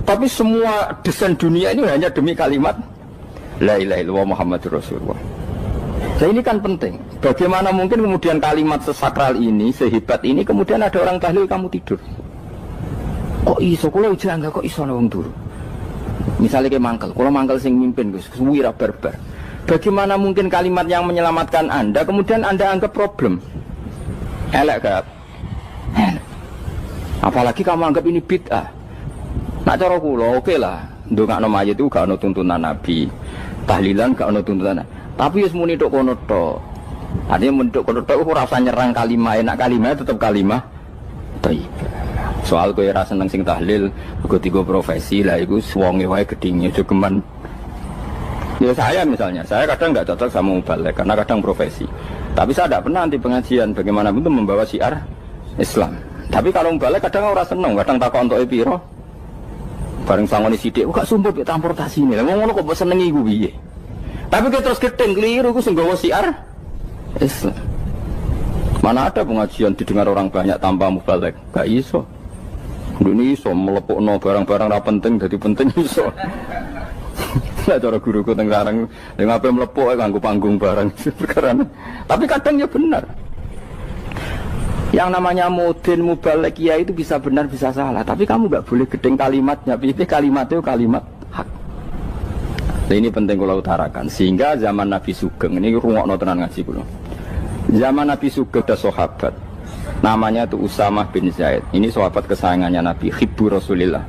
Tapi semua desain dunia ini hanya demi kalimat la ilaha illallah Muhammadur Rasulullah. Nah ini kan penting. Bagaimana mungkin kemudian kalimat sesakral ini, sehebat ini, kemudian ada orang tahlil kamu tidur. Kok iso, kalau jangga kok iso wong turu. Misalnya kayak mangkel, kalau mangkel sing mimpin Gus, wira barbar. Bagaimana mungkin kalimat yang menyelamatkan Anda kemudian Anda anggap problem? Elek gak? Apalagi kamu anggap ini bid'ah. Nak cara kula oke lah, ndongakno mayit itu gak ono tuntunan Nabi. Tahlilan gak ono tuntunan. Tapi wis muni tok kono tok. Artinya muni tok kono tok ora usah nyerang kalimah, enak kalimah tetap kalimah thayyibah. Soal kowe ora seneng sing tahlil, mergo tiga profesi lah iku wonge wae gedhinge aja geman. Ya saya misalnya, saya kadang enggak cocok sama mubalek karena kadang profesi. Tapi saya tidak pernah anti pengajian bagaimana itu membawa syiar Islam. Tapi kalau mubalek kadang ora seneng, kadang takon entuk piro. Bareng sangone sithik, kok sumpah transportasi ini. Lah ngono kok mbok senengi iku piye? Tapi kita terus gedeng keliru iku sing gawa syiar Islam. Mana ada pengajian didengar orang banyak tanpa mubalek? Gak iso. Ini iso melepukno barang-barang ra penting jadi penting iso. Lah cara guruku teng larang ning ape melepuk kanggo panggung barang perkara. Tapi kadang ya benar. Yang namanya mudin mubalek ya itu bisa benar bisa salah, tapi kamu gak boleh gedeng kalimatnya. Piye kalimat itu kalimat hak. Nah, ini penting kula utarakan sehingga zaman Nabi Sugeng ini rungokno tenan ngaji kula. Zaman Nabi Sugeng ada sahabat namanya itu Usamah bin Zaid. Ini sahabat kesayangannya Nabi, hibbu Rasulillah.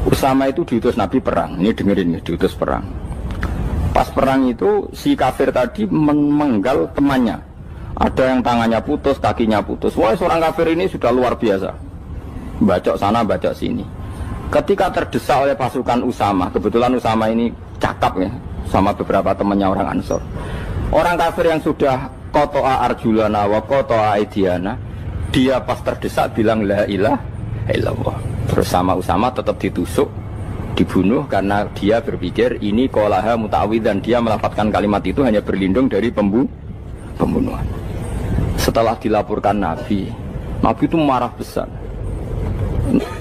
Usama itu diutus Nabi perang. Ini dengerin ya, diutus perang. Pas perang itu si kafir tadi memenggal temannya. Ada yang tangannya putus, kakinya putus. Wah, seorang kafir ini sudah luar biasa. Bacok sana, bacok sini. Ketika terdesak oleh pasukan Usama, kebetulan Usama ini cakap ya, sama beberapa temannya orang Ansor. Orang kafir yang sudah kotoa arjulana wa kotoa aidiana, dia pas terdesak bilang la ilaha illallah. Terus sama Usama tetap ditusuk, dibunuh karena dia berpikir ini qolaha muta'awwidzan, dia melafadzkan kalimat itu hanya berlindung dari pembunuhan. Setelah dilaporkan Nabi itu marah besar.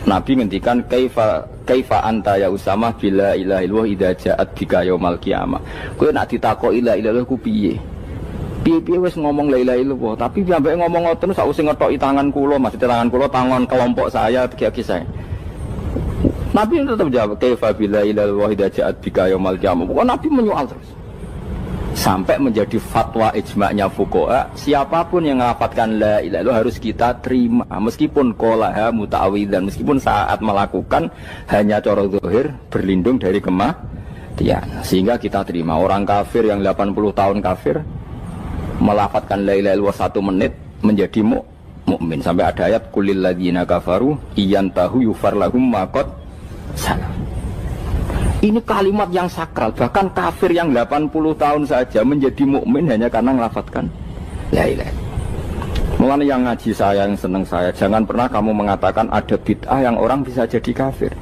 Nabi ngendikan kaifa anta ya Usama bila ilaha illallah idza ja'at bika yaumal qiyamah. Kowe nek ditakoki la ilaha illallah ku piye? Piye wis ngomong la ilaha illallah, tapi sampai ngomong ngoten sakwise ngethoki tangan kula, maksud tangan kula tangan kelompok saya, kaki saya. Nabi tetap jawab kaifa bila ilaha illallah idza ja'at bika yaumal qiyamah. Pokoknya Nabi menyoal terus. Sampai menjadi fatwa ijma'nya fuqaha, siapapun yang melafadzkan la ilaha illallah harus kita terima meskipun qolaha muta'awwidzan, meskipun saat melakukan hanya cara zahir berlindung dari kematian, sehingga kita terima. Orang kafir yang 80 tahun kafir melafadzkan la ilaha illallah 1 menit menjadi mukmin. Sampai ada ayat qulil ladzina kafaru iyantahu yufar lahum ma qad salam. Ini kalimat yang sakral, bahkan kafir yang 80 tahun saja menjadi mukmin hanya karena melafadzkan la ilaha. Mulane yang ngaji saya, yang seneng saya, jangan pernah kamu mengatakan ada bid'ah yang orang bisa jadi kafir.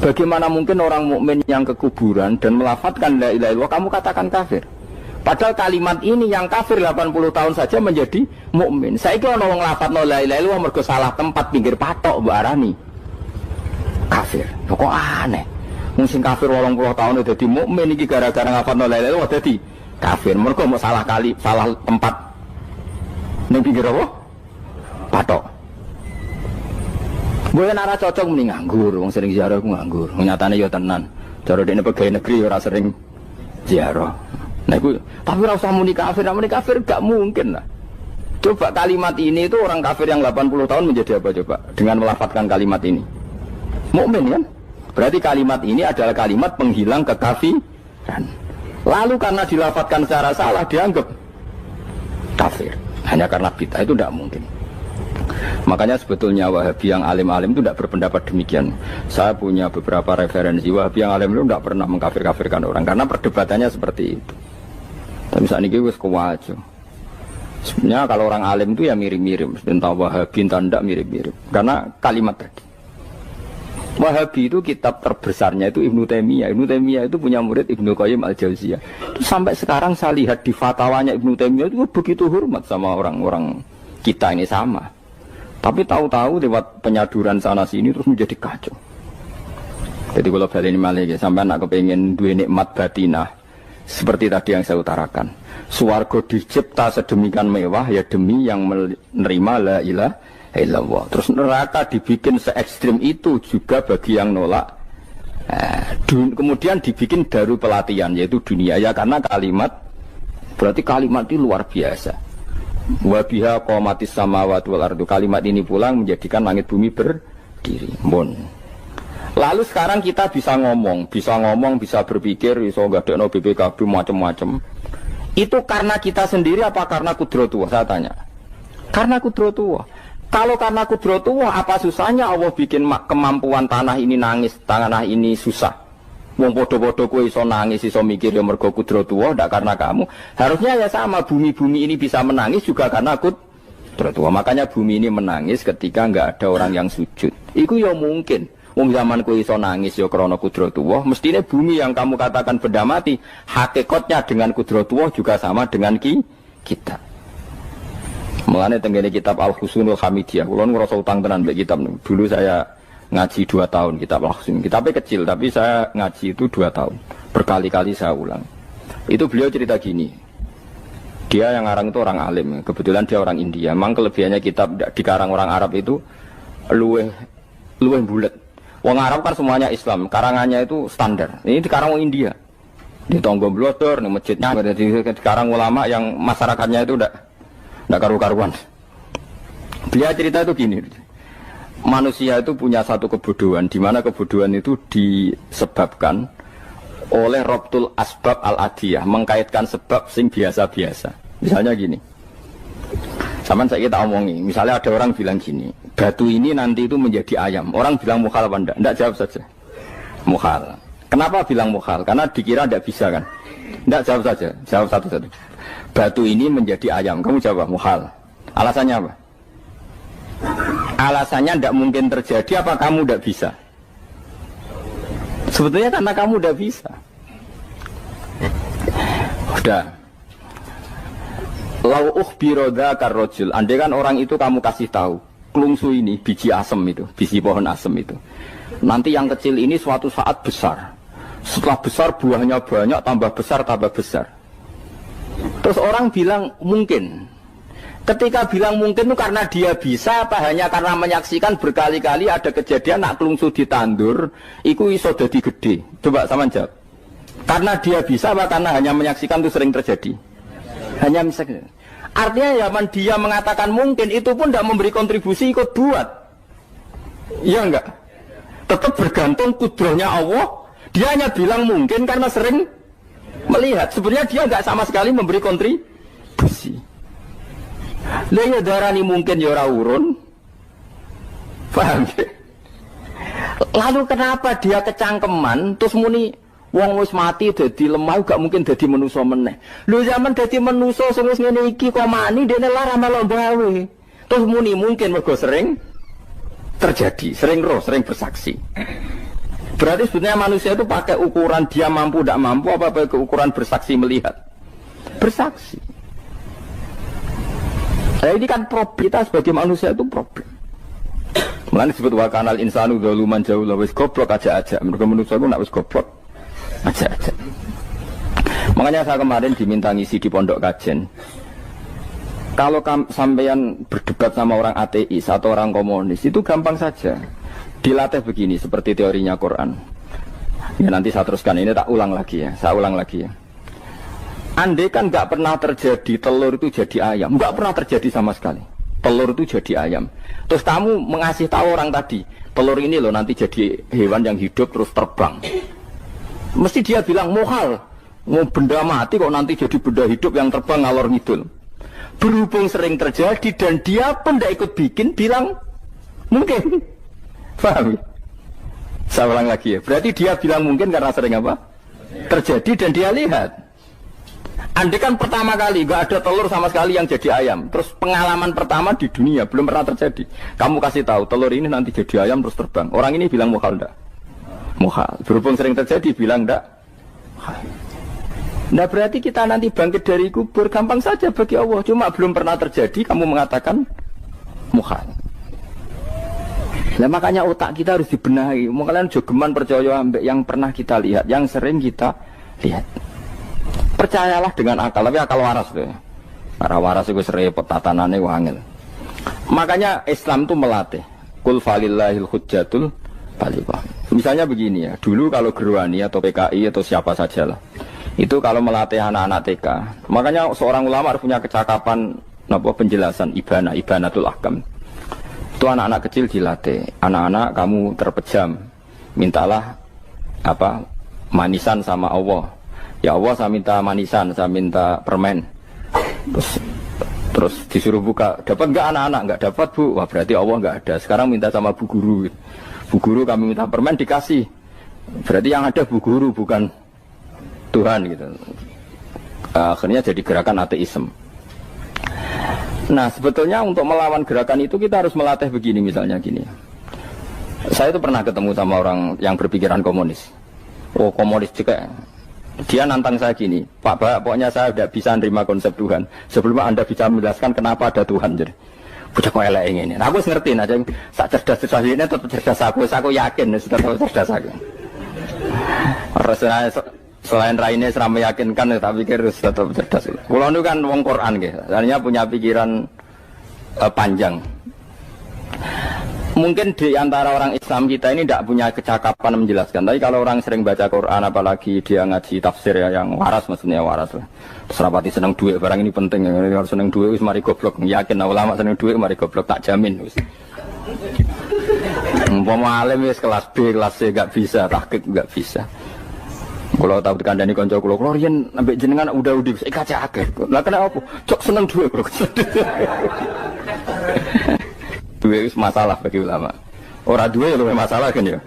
Bagaimana mungkin orang mukmin yang ke kuburan dan melafadzkan la ilaha illallah kamu katakan kafir? Padahal kalimat ini yang kafir 80 tahun saja menjadi mukmin. Saiki ana wong nglafadzno la ilaha illallah mergo salah tempat pinggir patok mbok arani kafir. Kok aneh. Mungkin kafir 80 tahun udah dadi mukmin iki gara-gara ngafalno la ilaha illallah dadi kafir. Mergo mau salah tempat ning pinggir apa? Patok. Boyo nek ora cocok muni nganggur, wong sering ziarah ku nganggur. Nyatane ya tenan. Cara dene pegawai negeri ora sering ziarah. Nah iku tapi ora usah muni kafir gak mungkin lah. Coba kalimat ini itu orang kafir yang 80 tahun menjadi apa coba dengan melafadzkan kalimat ini? Mukmin kan? Berarti kalimat ini adalah kalimat penghilang kekafiran. Lalu karena dilafadzkan secara salah dianggap kafir. Hanya karena bid'ah itu tidak mungkin. Makanya sebetulnya Wahabi yang alim-alim itu tidak berpendapat demikian. Saya punya beberapa referensi Wahabi yang alim itu tidak pernah mengkafir-kafirkan orang karena perdebatannya seperti itu. Tapi saat ini wis kuwajo. Sebenarnya kalau orang alim itu ya mirip-mirip. Entah Wahabi entah tidak mirip-mirip. Karena kalimat tadi. Wahabi itu kitab terbesarnya itu Ibnu Taimiyah. Ibnu Taimiyah itu punya murid Ibnu Qayyim Al-Jauziyah. Sampai sekarang saya lihat di fatwanya Ibnu Taimiyah itu begitu hormat sama orang-orang kita ini sama. Tapi tahu-tahu lewat penyaduran sana sini terus menjadi kacau. Jadi kalau balik ini malah sampai anak kepengen dua nikmat batinah seperti tadi yang saya utarakan. Swarga dicipta sedemikian mewah ya demi yang menerima la ilaha illallah. Terus neraka dibikin se ekstrim itu juga bagi yang nolak. Kemudian dibikin daru pelatihan yaitu dunia ya karena kalimat berarti kalimat itu luar biasa. Wa biha qamatis samawati wal ardu. Kalimat ini pulang menjadikan langit bumi berdiri. Lalu sekarang kita bisa ngomong, bisa berpikir, bisa ngadekno BPKB macam-macam. Itu karena kita sendiri apa karena kudratullah? Saya tanya. Karena kudratullah. Kalau karena kudratullah, apa susahnya Allah bikin kemampuan tanah ini nangis, tanah ini susah. Wong podo-podo kowe iso nangis, iso mikir ya mergo kudratullah, ndak karena kamu. Harusnya ya sama, bumi-bumi ini bisa menangis juga karena kudratullah. Makanya bumi ini menangis ketika enggak ada orang yang sujud. Iku ya mungkin. Wong zaman kowe iso nangis ya krana kudratullah, mestine bumi yang kamu katakan benda mati, hakikatnya dengan kudratullah juga sama dengan kitab. Mulane tenggene kitab Al-Husunul Hamidiyah, kula ngrasa utang tenan mbek kitab niku. Dulu saya ngaji 2 tahun kitab Al-Husun. Kitabnya kecil tapi saya ngaji itu 2 tahun. Berkali-kali saya ulang. Itu beliau cerita gini. Dia yang ngarang itu orang alim, kebetulan dia orang India. Memang kelebihannya kitab dikarang orang Arab itu luweh bulet. Wong Arab kan semuanya Islam, karangannya itu standar. Ini dikarang orang India. Di Tonggo Blodor, di masjidnya, dikarang ulama yang masyarakatnya itu udah karu-karuan. Dia cerita itu gini, manusia itu punya satu kebodohan, di mana kebodohan itu disebabkan oleh Robtul Asbab Al-Adiyah, mengkaitkan sebab sing biasa-biasa. Misalnya gini, sama saya kita omongi, misalnya ada orang bilang gini, batu ini nanti itu menjadi ayam. Orang bilang mukhal apa enggak? Enggak, jawab saja. Mukhal. Kenapa bilang mukhal? Karena dikira enggak bisa kan? Enggak, jawab saja. Jawab satu-satu. Batu ini menjadi ayam. Kamu jawab mukhal. Alasannya apa? Alasannya enggak mungkin terjadi apa kamu enggak bisa? Sebetulnya karena kamu enggak bisa. Udah. Lau ukhbiro dzakar rajul. Andai kan orang itu kamu kasih tahu, klungsu ini biji asem itu, biji pohon asem itu. Nanti yang kecil ini suatu saat besar. Setelah besar buahnya banyak, tambah besar, tambah besar. Terus orang bilang mungkin. Ketika bilang mungkin itu karena dia bisa, apa hanya karena menyaksikan berkali-kali ada kejadian nak klungsu ditandur, iku iso dadi gede. Coba sama jawab. Karena dia bisa, apa karena hanya menyaksikan itu sering terjadi? Hanya misalnya. Artinya zaman dia mengatakan mungkin itu pun tidak memberi kontribusi ikut buat. Iya enggak? Tetap bergantung kudrahnya Allah. Dia hanya bilang mungkin karena sering melihat. Sebenarnya dia enggak sama sekali memberi kontribusi. Lah ya darani mungkin ya ora urun. Paham ya? Lalu kenapa dia kecangkeman terus muni wong wis mati dadi lemah gak mungkin dadi manusa meneh. Lho zaman dadi manusa sing wis ngene iki kok mani dene lara melok gawe. Terus muni mungkin mergo sering terjadi, sering roh, sering bersaksi. Berarti sebenarnya manusia itu pakai ukuran dia mampu tidak mampu apa pakai ukuran bersaksi melihat. Bersaksi. Nah, ini kan problem kita sebagai manusia itu problem. Mulane disebut wa kanal insanu zaluman jahula wis goblok aja-aja. Mergo manusia itu nak wis goblok aja-aja. Makanya saya kemarin diminta ngisi di pondok kajen. Kalau sampeyan berdebat sama orang ateis atau orang komunis itu gampang saja. Dilatih begini seperti teorinya Quran. Ya nanti saya teruskan ini tak ulang lagi ya. Saya ulang lagi ya. Andai kan nggak pernah terjadi telur itu jadi ayam, nggak pernah terjadi sama sekali. Telur itu jadi ayam. Terus kamu mengasih tahu orang tadi, telur ini loh nanti jadi hewan yang hidup terus terbang. Mesti dia bilang mukhal, mau benda mati kok nanti jadi benda hidup yang terbang ngalor ngidul. Berhubung sering terjadi dan dia pun tidak ikut bikin, bilang mungkin. Paham? Saya ulang lagi ya. Berarti dia bilang mungkin karena sering apa? Terjadi dan dia lihat. Andai kan pertama kali gak ada telur sama sekali yang jadi ayam, terus pengalaman pertama di dunia belum pernah terjadi. Kamu kasih tahu telur ini nanti jadi ayam terus terbang. Orang ini bilang mukhal enggak? Mukhal. Berhubung sering terjadi bilang enggak? Nah berarti kita nanti bangkit dari kubur gampang saja bagi Allah. Cuma belum pernah terjadi kamu mengatakan mukhal. Nah makanya otak kita harus dibenahi. Makanya jogeman percaya ambek yang pernah kita lihat, yang sering kita lihat. Percayalah dengan akal, tapi akal waras tuh. Arah waras itu serempet tatanannya wangil. Makanya Islam itu melatih. Qul falillahil hujjatul balighah. Misalnya begini ya, dulu kalau Gerwani atau PKI atau siapa sajalah, itu kalau melatih anak-anak TK, makanya seorang ulama harus punya kecakapan penjelasan ibanatul ahkam. Itu anak-anak kecil dilatih. Anak-anak kamu terpejam, mintalah manisan sama Allah. Ya Allah saya minta manisan, saya minta permen. Terus disuruh buka, dapat enggak anak-anak? Enggak dapat bu, wah berarti Allah enggak ada. Sekarang minta sama bu guru. Bu guru kami minta permen dikasih. Berarti yang ada bu guru bukan Tuhan gitu. Akhirnya jadi gerakan ateisme. Nah sebetulnya untuk melawan gerakan itu kita harus melatih begini misalnya gini. Saya itu pernah ketemu sama orang yang berpikiran komunis. Oh komunis juga. Dia nantang saya gini, Pak, pokoknya saya tidak bisa menerima konsep Tuhan sebelum Anda bisa menjelaskan kenapa ada Tuhan. Jadi, bocah kok elek ini. Nah, aku ngerti, nah, sak cerdas ini tetap cerdas aku yakin, tetap cerdas aku. Rasanya selain raine serama meyakinkan, tapi pikir tetap cerdas. Kalau itu kan wong Quran, artinya punya pikiran panjang. Mungkin di antara orang Islam kita ini tidak punya kecakapan menjelaskan. Tapi kalau orang sering baca Quran, apalagi dia ngaji tafsir ya, yang waras, maksudnya waras lah. Serapati seneng duit, barang ini penting. Harus seneng duit, mari goblok. Yakin ulama seneng duit, mari goblok, tak jamin. Umpama alim wis kelas B, kelas C gak bisa, tahqiq gak bisa. Kalau tahu dikandani konco kulo riyen ambek jenengan udah saya kaca akeh. Lah kena apa? Cok seneng duit, bro. Duit itu masalah bagi ulama. Orang duit lebih masalah kan ya.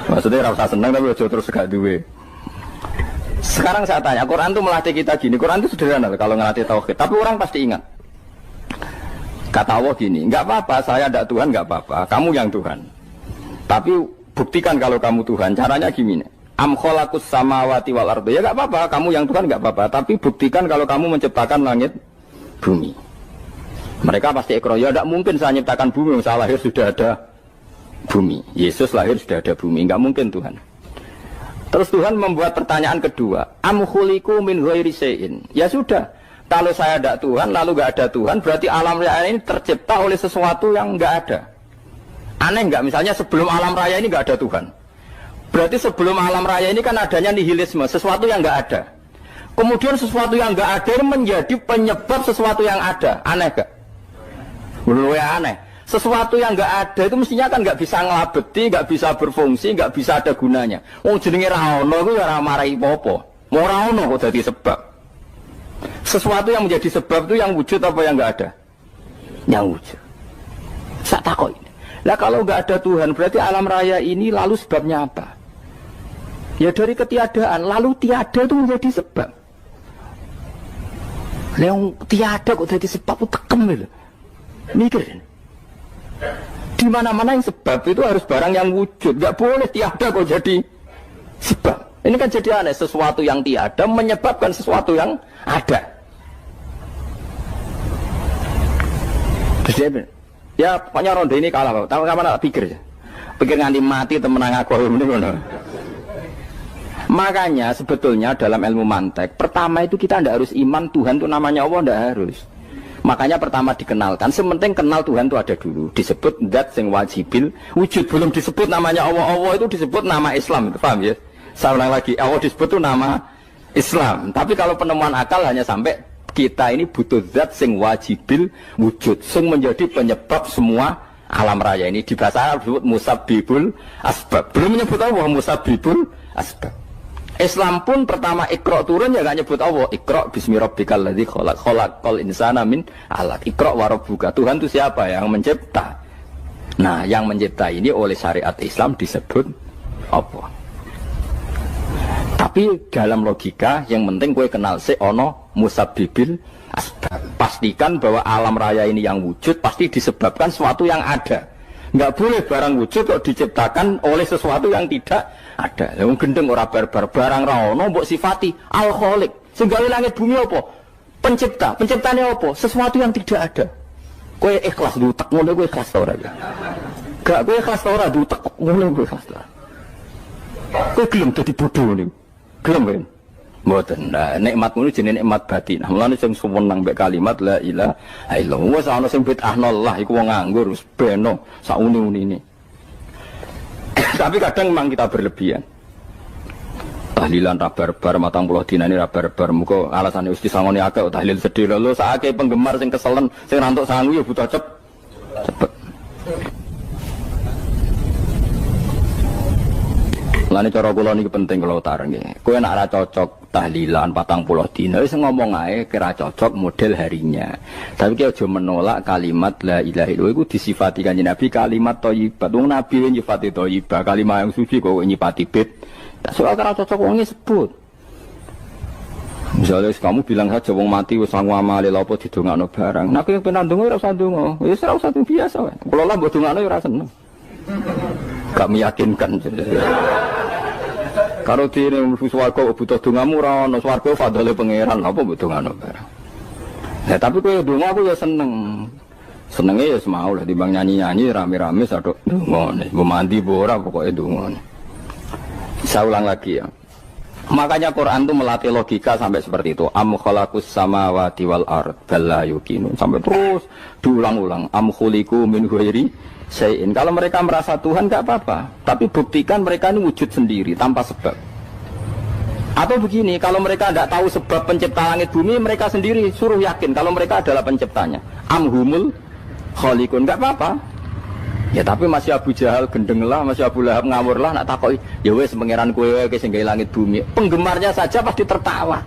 Maksudnya rasa senang tapi terus gak duit. Sekarang saya tanya, Quran itu melatih kita gini. Quran itu sederhana kalau ngelatih tauhid. Tapi orang pasti ingat. Kata Allah gini, nggak apa-apa, saya ada Tuhan nggak apa-apa. Kamu yang Tuhan. Tapi buktikan kalau kamu Tuhan. Caranya gini. Am khalaqus samawati wal ardi. Ya nggak apa-apa, kamu yang Tuhan nggak apa-apa. Tapi buktikan kalau kamu menciptakan langit, bumi. Mereka pasti ikrar, ya tidak mungkin saya menciptakan bumi, saya lahir sudah ada bumi. Yesus lahir sudah ada bumi, nggak mungkin Tuhan. Terus Tuhan membuat pertanyaan kedua, am khuliqu min ghairi syai'in. Ya sudah, kalau saya tidak Tuhan, lalu nggak ada Tuhan, berarti alam raya ini tercipta oleh sesuatu yang nggak ada. Aneh nggak? Misalnya sebelum alam raya ini nggak ada Tuhan. Berarti sebelum alam raya ini kan adanya nihilisme, sesuatu yang nggak ada. Kemudian sesuatu yang nggak ada menjadi penyebab sesuatu yang ada. Aneh nggak? Menurut aneh, sesuatu yang nggak ada itu mestinya kan nggak bisa ngelabeti, nggak bisa berfungsi, nggak bisa ada gunanya. Wong jenenge ra ono iku ora marai apa-apa. Mau ra ono kok dadi sebab. Sesuatu yang menjadi sebab itu yang wujud apa yang nggak ada? Yang wujud. Sak takok ini. Lah kalau nggak ada Tuhan, berarti alam raya ini lalu sebabnya apa? Ya dari ketiadaan, lalu tiada itu menjadi sebab. Yang tiada kok jadi sebab itu tekem gitu. Mikir. Di mana-mana yang sebab itu harus barang yang wujud. Gak boleh tiada kok jadi sebab. Ini kan jadi aneh. Sesuatu yang tiada menyebabkan sesuatu yang ada. Terus ya pokoknya ronde ini kalah. Tahu kapan tak pikir ya? Pikir nganti mati temenang aku ini. Makanya sebetulnya dalam ilmu mantek, pertama itu kita tidak harus iman Tuhan itu namanya Allah, tidak harus. Makanya pertama dikenalkan, sementing kenal Tuhan itu ada dulu. Disebut zat sing wajibil wujud, belum disebut namanya Allah. Allah itu disebut nama Islam, itu paham ya? Saya ulang lagi, Allah disebut itu nama Islam. Tapi kalau penemuan akal hanya sampai kita ini butuh zat sing wajibil wujud, sing menjadi penyebab semua alam raya ini. Di bahasa Arab disebut musabbibul asbab. Belum menyebut Allah musabbibul asbab. Islam pun pertama Iqra turun ya gak nyebut Allah. Iqra bismi rabbikal ladzi khalaq, khalaqal insana min 'alaq. Iqra wa rabbuka. Tuhan itu siapa? Yang mencipta. Nah, yang mencipta ini oleh syariat Islam disebut apa? Tapi dalam logika yang penting kowe kenal sik ana musabbibil asbab. Pastikan bahwa alam raya ini yang wujud pasti disebabkan sesuatu yang ada. Nggak boleh barang wujud kok diciptakan oleh sesuatu yang tidak ada. Yang gendeng ora barbar barang ra ono mbok sifati al-khaliq. Sing gawe langit bumi apa? Pencipta. Penciptane apa? Sesuatu yang tidak ada. Kowe ikhlas dutek ngono kowe ikhlas ora ya? Gak kowe ikhlas ora dutek ngono kowe ikhlas ora. Kowe gelem dadi bodho niku. Gelem kowe. Mboten. Nah, nikmat ngono jenenge nikmat batin. Mulane sing suwenang mbek kalimat la ilaha illallah. Wis ana sing bid'ahnallah iku wong nganggur wis beno sak uni-unine. Tapi kadang memang kita berlebihan. Tahlilan ra barbar 40 dina ini ra barbar. Muga alasane wis disangoni akeh tahlil sedih lho sakake penggemar sing keselen sing rantuk sangu ya butuh cepet. Lani cara kula niki penting kula utara nggih. Kowe nek ora cocok tahlilan 40 dina wis ngomong ae kira cocok model harinya. Tapi ki aja menolak kalimat la ilaha illallah iku disifati Kanjeng Nabi kalimat thayyibah. Wong Nabi nyifati thayyibah, kalimat yang suci kok nyifati bid. Tak soal kira cocok wong sebut. Misalnya kamu bilang saja wong mati wis sangu amale lha apa didongakno barang. Nek kowe pengen ndonga ora usah ndonga. Wis ora usah biasa wae. Kula lah mbok dongakno ora seneng. Gak meyakinkan. Karo dene mlebu swarga butuh dongamu ora ono swarga fadhole pangeran apa mbok dongano bareng. Nah, tapi kowe donga aku ya seneng. Senenge ya semau lah timbang nyanyi-nyanyi rame-rame sadok ndongane. Mbok mandi mbok ora pokoke ndongane. Saya ulang lagi ya. Makanya Quran itu melatih logika sampai seperti itu. Am khalaqus samawati wal ard bal la yuqinun. Sampai terus diulang-ulang. Am khuliqu min ghairi syai'in. Kalau mereka merasa Tuhan enggak apa-apa, tapi buktikan mereka ini wujud sendiri tanpa sebab. Atau begini, kalau mereka tidak tahu sebab pencipta langit bumi, mereka sendiri suruh yakin kalau mereka adalah penciptanya. Am humul khaliqun, enggak apa-apa. Ya tapi masih Abu Jahal gendeng lah, masih Abu Lahab ngawur lah, nak takoki, ya wes pangeran kowe wae sing gawe langit bumi. Penggemarnya saja pasti tertawa.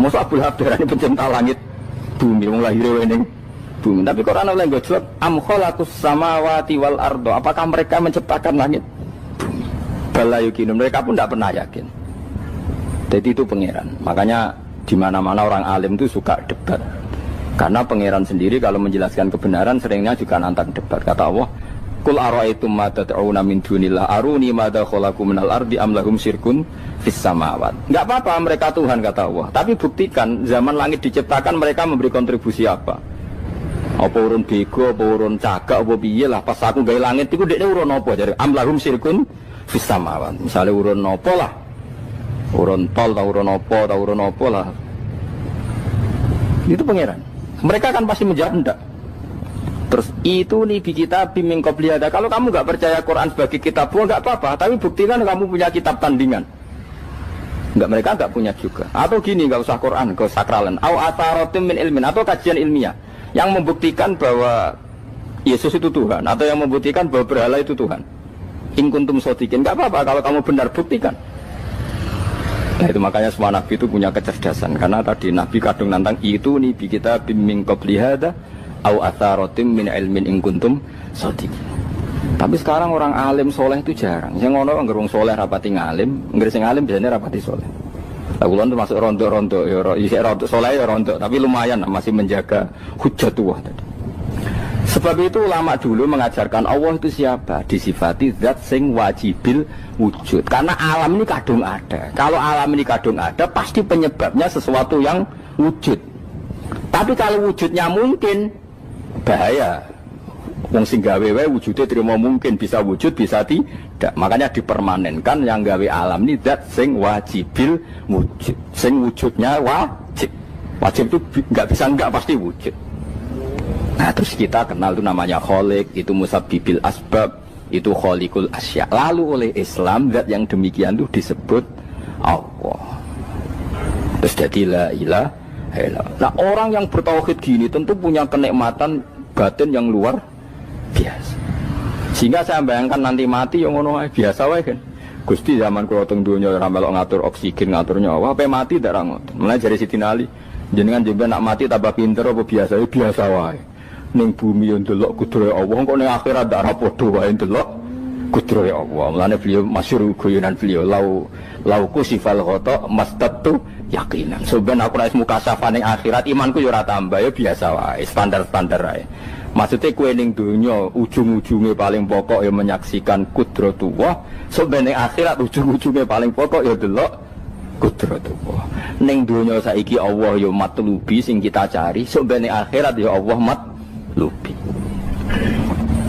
Mosok Abu Lahab darani pencipta langit bumi, wong lahir wae ning bumi. Tapi Quran oleh nggo jawab, am khalaqus samawati wal ardo. Apakah mereka menciptakan langit bumi? Bala yuqinun, mereka pun tidak pernah yakin. Jadi itu pangeran. Makanya di mana-mana orang alim itu suka debat. Karena pangeran sendiri kalau menjelaskan kebenaran seringnya juga nantang debat. Kata Allah, Qul ara'aytum ma tad'una min dunillah aruni madza khalaqu minal ardi am lahum syirkun fis samawat. Enggak apa-apa mereka Tuhan kata Allah, tapi buktikan zaman langit diciptakan mereka memberi kontribusi apa? Apa urun bego, apa urun cagak, apa piye lah pas aku gawe langit iku dekne urun apa jare am lahum syirkun fis samawat. Misale urun apa lah? Urun tol ta urun apa lah. Itu pangeran. Mereka kan pasti menjawab enggak. Terus itu nih di kitab biming qobliyada. Kalau kamu nggak percaya Quran sebagai kitab, nggak apa-apa. Tapi buktikan kamu punya kitab tandingan. Mereka nggak punya juga. Atau gini, nggak usah Quran, nggak usah sakralan. Au atharotim min ilmin, atau kajian ilmiah yang membuktikan bahwa Yesus itu Tuhan, atau yang membuktikan bahwa berhala itu Tuhan. In kuntum shodiqin, nggak apa-apa kalau kamu benar buktikan. Nah itu makanya semua nabi itu punya kecerdasan. Karena tadi nabi kadung nantang itu nih di kitab biming qobliyada. Au atharatim min ilmin in kuntum shodiqin. Tapi sekarang orang alim soleh itu jarang. Sing ngono anggere wong soleh rapati ngalim, anggere sing alim biasanya rapati soleh. Lah kula termasuk rontok-rontok ya isih rontok soleh ya rontok, tapi lumayan masih menjaga hujjatullah tadi. Sebab itu ulama dulu mengajarkan Allah itu siapa? Disifati zat sing wajibil wujud. Karena alam ini kadung ada. Kalau alam ini kadung ada, pasti penyebabnya sesuatu yang wujud. Tapi kalau wujudnya mungkin bahaya. Wong sing gawe wae wujude terima mungkin bisa wujud bisa tidak. Makanya dipermanenkan yang gawe alam ini zat sing wajibil wujud. Sing wujudnya wajib. Wajib itu enggak bisa enggak pasti wujud. Nah, terus kita kenal itu namanya khaliq, itu musabbibil asbab, itu khaliqul asya. Lalu oleh Islam zat yang demikian itu disebut Allah. Terus jadi la ilaha illallah. Nah, orang yang bertauhid gini tentu punya kenikmatan batin yang luar biasa. Sehingga saya bayangkan nanti mati yang ngono biasa wae kan. Gusti zaman kula teng donya ora melok ngatur oksigen, ngatur nyawa, apa mati ndak ra ngoten. Mulai dari Sidin Ali, jenengan jenengan nak mati tambah pinter apa biasa biasa wae. Ning bumi yo ndelok kudrohe Allah, kok ning akhirat ndak ra padha wae ndelok kudrohe Allah. Mulane beliau masyhur guyonan beliau lau kusifal ghata mastatu yakinan. Soben aku nek mukasafah ning akhirat imanku yo ora tambah yo biasa wae, standar-standar wae. Maksudnya kue ning dunya ujung-ujungnya paling pokok ya menyaksikan kudratullah. Soben ning akhirat ujung-ujungnya paling pokok ya delok kudratullah. Ning dunya saiki Allah ya matlubi sing kita cari, soben ning akhirat ya Allah matlubi.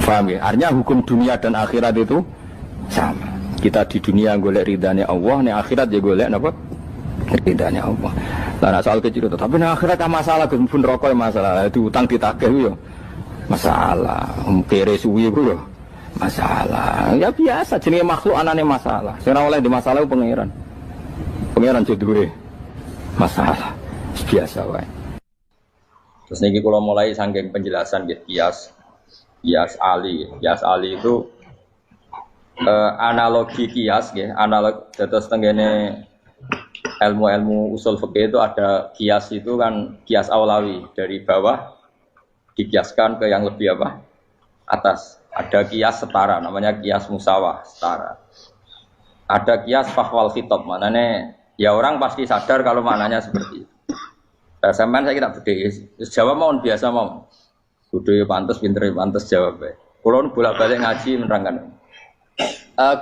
Paham ya? Artinya hukum dunia dan akhirat itu sama. Kita di dunia golek ridhanya Allah, ning akhirat ya golek napa? Ridhanya Allah. Lah soal kecil itu, tapi ning akhirat masalah pun rokok masalah, itu utang ditagih yo. Masalah, kere suwi bro, masalah. Ya biasa, jenis makhluk anane masalah. Sekarang oleh di masalah pangeran jodohe masalah, biasa wae. Terus niki kalau mulai saking penjelasan gitu, kias Ali itu analogi kias, ya, analog. Terus tenggene ilmu usul fikih itu ada kias itu kan kias aulawi dari bawah dikiaskan ke yang lebih apa? Atas. Ada kias setara, namanya kias musawah setara. Ada kias fahwal khitab, maknanya ya orang pasti sadar kalau maknanya seperti itu. Sampean saya kira beda. Jawab mau biasa mau. Budaya pantas, pinter pantas jawab. Kalau bolak-balik ngaji menerangkan.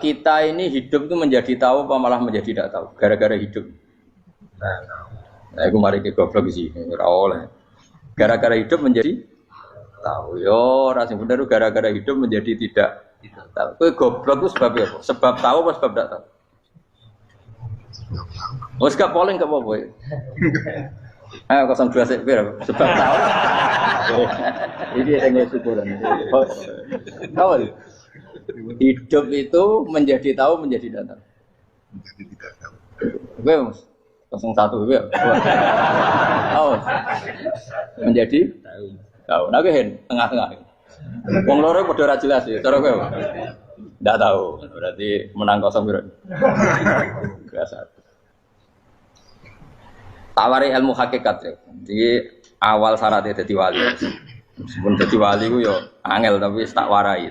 Kita ini hidup itu menjadi tahu apa malah menjadi tidak tahu gara-gara hidup. Nah, aku mari ke goblok sih, ora oleh. Gara-gara hidup menjadi tahu. Yo, ora sing bener gara-gara hidup menjadi tidak tahu. Kowe goblok itu sebab apa? Sebab tahu apa sebab tidak tahu? Wes gak polling gak apa-apa. Ayo 02 sik pira sebab tahu. Ini yang syukuran. Tahu. Hidup itu menjadi tahu menjadi tidak tahu. Menjadi tidak tahu. Oke, Mas. 01 ya. Oh. Menjadi tahu. Nah, gen tengah-tengah. Wong loro padha ora jelas ya. Cara kowe. Ndak tahu. Berarti menang 0 piro. Biasa. Tawari ilmu hakikat ya. Jadi awal syaratnya jadi wali. Meskipun jadi wali ku yo angel tapi tak warai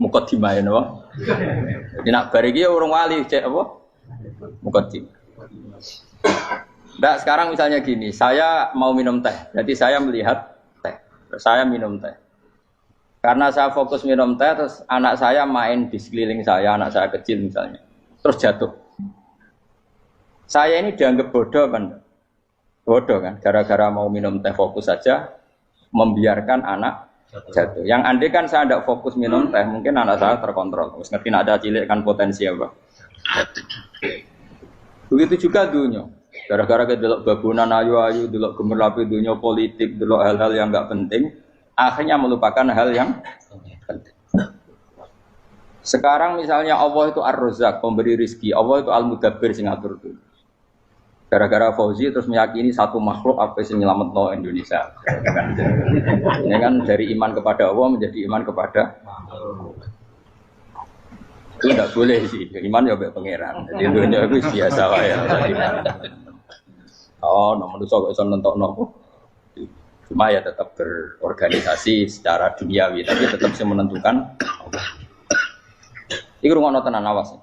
mukadimah napa. Jadi nak bar iki urung wali cek apa? Mukadimah. Ndak sekarang misalnya gini, saya mau minum teh. Jadi saya melihat teh. Saya minum teh. Karena saya fokus minum teh terus anak saya main di sekeliling saya, anak saya kecil misalnya. Terus jatuh. Saya ini dianggap bodoh kan? Bodoh kan? Gara-gara mau minum teh fokus saja membiarkan anak jatuh. Yang andai kan saya tidak fokus minum teh, mungkin anak saya terkontrol. Terus ngerti ada cilik kan potensi apa? Begitu juga dunia. Gara-gara kita delok babunan ayu-ayu, delok gemerlapi dunia politik, delok hal-hal yang enggak penting, akhirnya melupakan hal yang penting. Sekarang misalnya Allah itu Ar-Razzaq, pemberi rizki, Allah itu Al-Mudabbir sing ngatur dunia. Gara-gara Fauzi terus meyakini satu makhluk apa yang nyelametno Indonesia. Ini kan dari iman kepada Allah menjadi iman kepada itu tidak boleh sih. Iman ya be pangeran. Jadi dunia itu biasa wae. Oh, nomor itu kok iso nentokno. Cuma ya tetap berorganisasi secara duniawi, tapi tetap sih menentukan. Iki rungono tenan awas.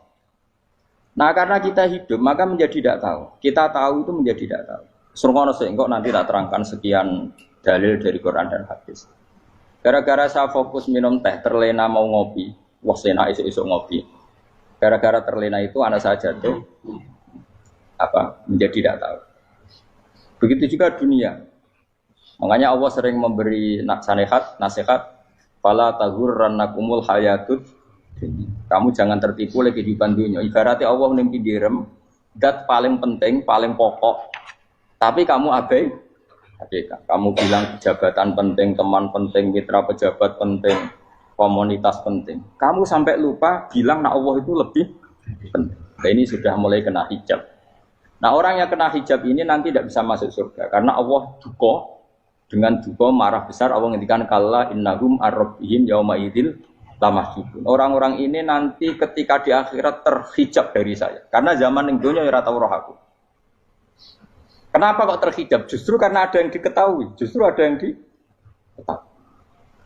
Nah karena kita hidup maka menjadi tidak tahu. Kita tahu itu menjadi tidak tahu. Surgono sehingga nanti tak terangkan sekian dalil dari Quran dan hadis. Gara-gara saya fokus minum teh, terlena mau ngopi, wah sena isuk-isuk ngopi. Gara-gara terlena itu anak saya jatuh, menjadi tidak tahu. Begitu juga dunia. Makanya Allah sering memberi nasihat, fala taghurrannakumul hayatud. Kamu jangan tertipu oleh kehidupan dunia. Ibaratnya Allah menimpi direm, dat paling penting, paling pokok. Tapi kamu abaikan. Kamu bilang jabatan penting, teman penting, mitra pejabat penting, komunitas penting. Kamu sampai lupa bilang nak Allah itu lebih penting. Nah, ini sudah mulai kena hijab. Nah orang yang kena hijab ini nanti tidak bisa masuk surga karena Allah duka dengan duka marah besar. Allah ngendikan kalla innahum ar-rabbihim yauma idzil lamahjubun. Orang-orang ini nanti ketika di akhirat terhijab dari saya. Karena zaman ning donya ora tau roh aku. Kenapa kok terhijab? Justru karena ada yang diketahui. Justru ada yang diketahui.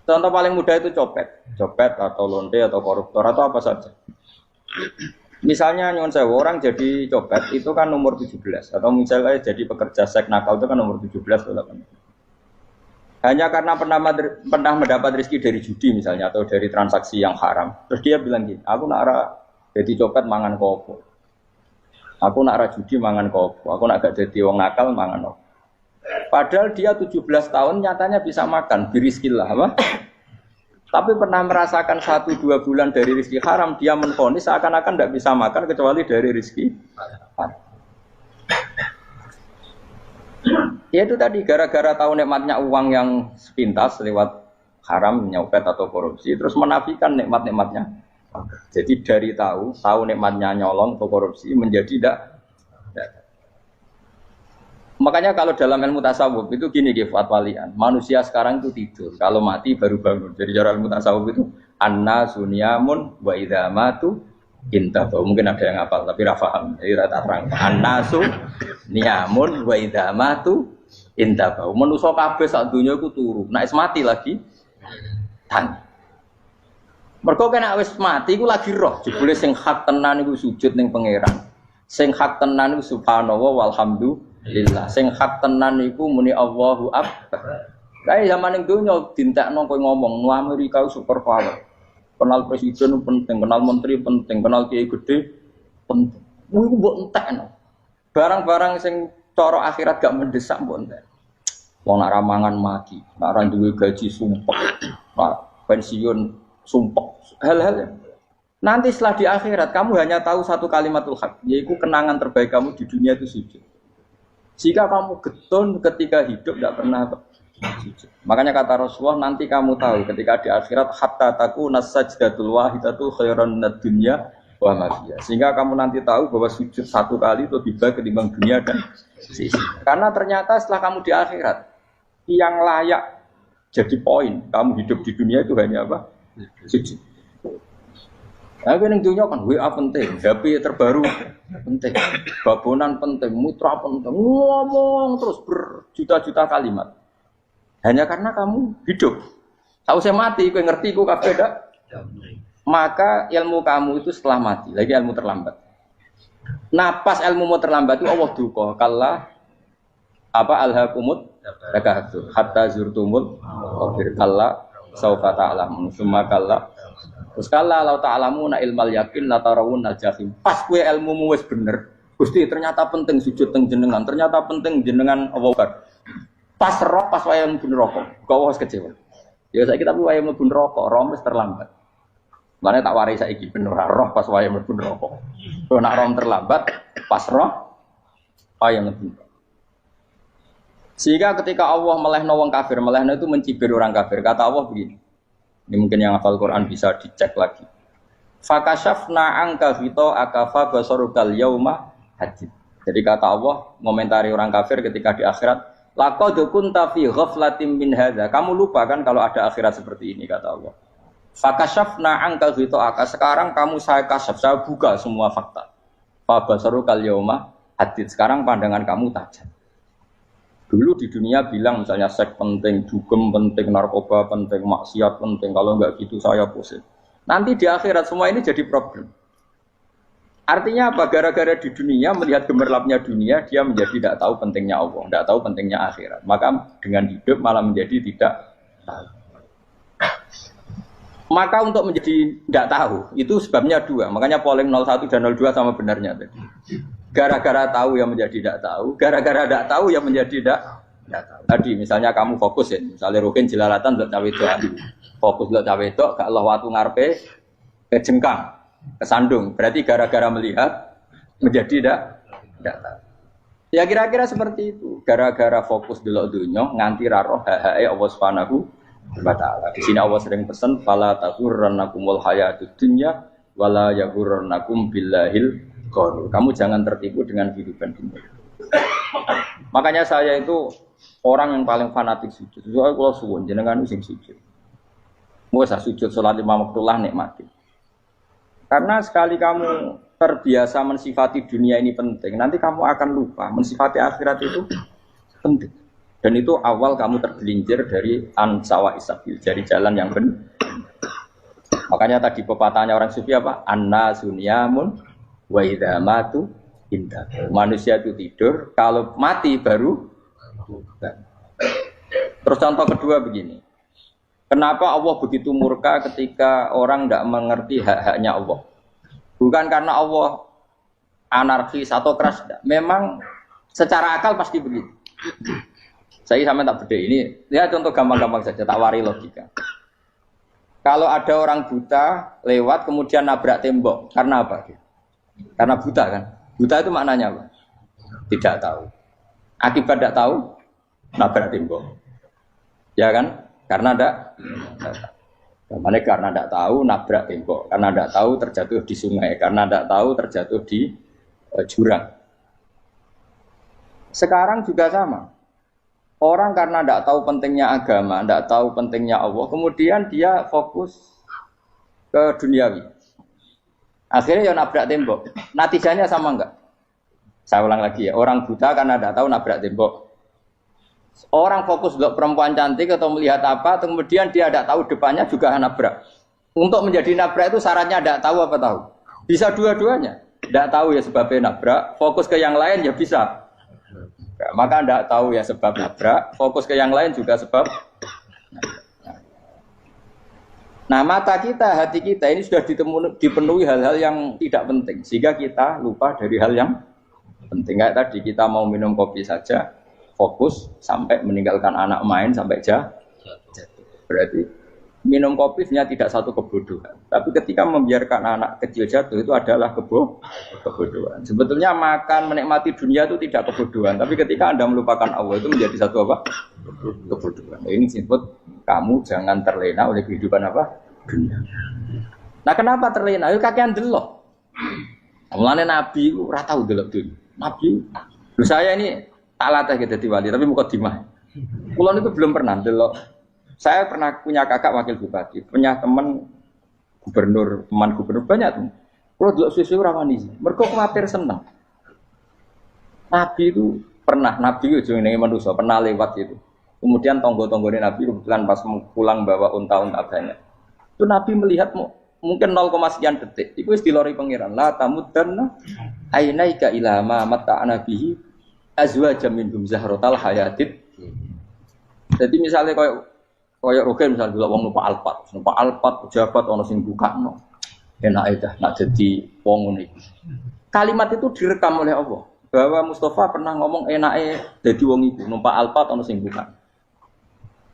Contoh paling mudah itu copet. Copet atau lonte atau koruptor atau apa saja. Misalnya nyuwun sewu orang jadi copet itu kan umur 17 atau misalnya jadi pekerja seks nakal itu kan umur 17 atau 18. Hanya karena pernah mendapat rezeki dari judi misalnya atau dari transaksi yang haram. Terus dia bilang gini, aku nak jadi copet mangan kopo. Aku nak judi mangan kopo. Aku nak gak jadi wong nakal mangan kopo. Padahal dia 17 tahun nyatanya bisa makan, birizkillah apa? Tapi pernah merasakan 1-2 bulan dari rezeki haram, dia menvonis seakan-akan tidak bisa makan kecuali dari rezeki haram. Ya itu tadi gara-gara tahu nikmatnya uang yang sepintas lewat haram, nyopet atau korupsi, terus menafikan nikmat-nikmatnya. Jadi dari tahu nikmatnya nyolong atau korupsi menjadi tidak. Makanya kalau dalam ilmu tasawuf itu gini fatwalian, manusia sekarang itu tidur, kalau mati baru bangun. Jadi cara ilmu tasawuf itu annasu niyamun wa idza matu intahu. Mungkin ada yang hafal tapi ra paham. Jadi rata terang. Annasu niyamun wa idza matu intahu. Manusa kabeh sak donya iku turu. Nek wis mati lagi tan. Mergo kena wis mati iku lagi roh. Jebule sing hak tenan iku sujud ning pangeran. Sing hak tenan iku subhanallah walhamdulillah. Sing hak tenan iku muni Allahu akbar. Kae zaman ning donya dintekno kowe ngomong, "Nu Amerika super power." Kenal presiden penting, kenal menteri penting, kenal kiai gede penting. Iku mbok entekno. Barang-barang sing cara akhirat gak mendesak mbok entek. Wong nak ramangan mati, nak ra duwe gaji sumpek, nak pensiun sumpek. Hal-hal nanti setelah di akhirat kamu hanya tahu satu kalimatul haq, yaitu kenangan terbaik kamu di dunia itu sujud. Jika kamu getun ketika hidup tidak pernah sujud. Makanya kata Rasulullah, nanti kamu tahu ketika di akhirat hatta takuna sajdatul wahidatu khairan minad dunya wa ma fiha. Sehingga kamu nanti tahu bahwa sujud satu kali itu lebih baik ketimbang dunia dan sisi. Karena ternyata setelah kamu di akhirat yang layak jadi poin kamu hidup di dunia itu hanya apa? Sujud. Nah, yang dunia kan WA penting, HP terbaru penting, babonan penting, mutra penting, ngomong terus berjuta-juta kalimat. Hanya karena kamu hidup. Tahu saya mati, kau ngerti, kau kabeh dak. Maka ilmu kamu itu setelah mati, lagi ilmu terlambat. Napas ilmu mau terlambat itu Allah duka. Kalla apa alhaqumut takahtur hatta zurtumul qabir. Kalla saufa ta'lamun, summa kalla. Terus kalla law ta'lamuna ilmal yakin la tarawun al-jahim. Pas kowe ilmumu wis bener, Gusti ternyata penting sujud teng jenengan, ternyata penting jenengan Allah. Pas roh pas wayah mlebu neraka, kok wis kecewa. Ya saiki tapi wayah mlebu neraka, roh wis terlambat. Mane tak warai saiki ben ora roh pas wayah mlebu neraka. Kok nak roh terlambat, pas roh wayah mlebu. Sehingga ketika Allah melehno wong kafir, melehno itu mencibir orang kafir. Kata Allah begini. Ini mungkin yang hafal Quran bisa dicek lagi. Fakashafna anka fito akafa basarukal yauma hadid. Jadi kata Allah ngomentari orang kafir ketika di akhirat, laqad kunta fi ghaflatin min hadza. Kamu lupa kan kalau ada akhirat seperti ini kata Allah. Fakashafna anka fito aka. Sekarang kamu saya kasaf, saya buka semua fakta. Fa basarukal yauma hadid. Sekarang pandangan kamu tajam. Dulu di dunia bilang misalnya seks penting, dugem penting, narkoba penting, maksiat penting. Kalau enggak gitu saya pusing. Nanti di akhirat semua ini jadi problem. Artinya apa? Gara-gara di dunia melihat gemerlapnya dunia, dia menjadi tidak tahu pentingnya Allah, tidak tahu pentingnya akhirat. Maka dengan hidup malah menjadi tidak tahu. Maka untuk menjadi tidak tahu itu sebabnya dua. Makanya polling 01 dan 02 sama benarnya tadi. Gara-gara tahu yang menjadi tidak tahu, gara-gara tidak tahu yang menjadi tidak tahu. Tadi misalnya kamu fokus ya, misalnya rukin jelalatan untuk cawe itu, fokus untuk cawe itu, gak Allah waktu ngarepe kejengkang, kesandung. Berarti gara-gara melihat menjadi tidak tahu. Ya kira-kira seperti itu. Gara-gara fokus delok dunya nganti ra roh hae Allah Subhanahu wa taala. Di sini Allah sering pesan fala taghurrannakumul hayatud dunya wala yaghurrannakum billahil ghurur. Kamu jangan tertipu dengan kehidupan dunia. Makanya saya itu orang yang paling fanatik sujud. Soalnya kalau suwun jenengan sing sujud. Mau sujud salat 5 waktu lah nikmati. Karena sekali kamu terbiasa mensifati dunia ini penting, nanti kamu akan lupa mensifati akhirat itu penting. Dan itu awal kamu tergelincir dari ansawa isabil, dari jalan yang benar. Makanya tadi pepatahnya orang sufi apa? An-nasu niyamun wa idza matu indah. Manusia itu tidur, kalau mati baru. Terus contoh kedua begini. Kenapa Allah begitu murka ketika orang tidak mengerti hak-haknya Allah? Bukan karena Allah anarkis atau keras, tidak. Memang secara akal pasti begitu. Saya sama tak beda ini. Ya contoh gampang-gampang saja, tak wari logika. Kalau ada orang buta lewat kemudian nabrak tembok, karena apa? Karena buta kan? Buta itu maknanya apa? Tidak tahu. Akibat tidak tahu, nabrak tembok. Ya kan? Karena tidak karena tidak tahu nabrak tembok, karena tidak tahu terjatuh di sungai, karena tidak tahu terjatuh di jurang. Sekarang juga sama. Orang karena tidak tahu pentingnya agama, tidak tahu pentingnya Allah, kemudian dia fokus ke duniawi. Akhirnya ya nabrak tembok. Natijanya sama enggak? Saya ulang lagi ya. Orang buta karena tidak tahu nabrak tembok. Orang fokus untuk perempuan cantik atau melihat apa, kemudian dia tidak tahu depannya juga nabrak. Untuk menjadi nabrak itu syaratnya tidak tahu apa tahu. Bisa dua-duanya. Tidak tahu ya sebabnya nabrak, fokus ke yang lain ya bisa. Nah, maka tidak tahu ya sebab nabrak, fokus ke yang lain juga sebab. Nah mata kita, hati kita ini sudah dipenuhi hal-hal yang tidak penting sehingga kita lupa dari hal yang penting. Kayak tadi kita mau minum kopi saja fokus sampai meninggalkan anak main sampai jatuh. Berarti minum kopi sebenarnya tidak satu kebodohan. Tapi ketika membiarkan anak kecil jatuh itu adalah kebodohan. Sebetulnya makan menikmati dunia itu tidak kebodohan. Tapi ketika Anda melupakan Allah itu menjadi satu apa? Kebodohan. Nah, ini disebut kamu jangan terlena oleh kehidupan apa? Dunia. Nah kenapa terlena? Itu kakean delok. Mulane Nabi itu ora tau delok dunia. Nabi, saya ini tak latih gitu di wali, tapi mukadimah. Kulo itu belum pernah delok. Saya pernah punya kakak wakil bupati, punya teman gubernur banyak tuh. Kulo delok susu ora wani. Mergo kuwatir seneng. Nabi itu pernah, Nabi itu jenenge manusia, pernah lewat itu. Kemudian tonggo-tonggone Nabi kebetulan pas pulang bawa unta-unta banyak. Itu Nabi melihat mungkin 0, sekian detik. Itu wis dilori pangeran. La tamuddanna ainaika ila ma mata'ana bihi azwajan minhum zahratal hayatid. Jadi misalnya koyo rogen misalnya delok wong numpak Alphard pejabat ana sing bukakno. Enak dah nak jadi wong ngene iki. Kalimat itu direkam oleh Allah. Bahwa Mustafa pernah ngomong enake dadi wong iku numpak Alphard ana sing bukak.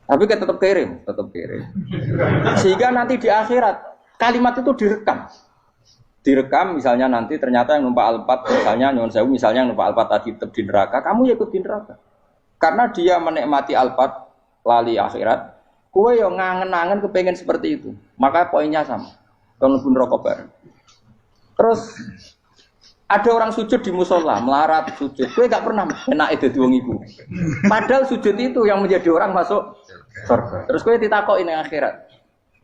Tapi kan tetap kirim. Sehingga nanti di akhirat kalimat itu direkam misalnya nanti ternyata yang numpak Alphard misalnya nyuwun sewu misalnya yang numpak Alphard tadi tetap di neraka, kamu ya ikut di neraka. Karena dia menikmati Alphard lali akhirat, kowe yo ngangen-angen kepengen seperti itu. Maka poinnya sama. Kalau pun rokok bareng. Terus ada orang sujud di musola, melarat sujud. Kowe gak pernah enak dadi wong iku. Padahal sujud itu yang menjadi orang masuk surga. Terus kowe ditakoki ning akhirat.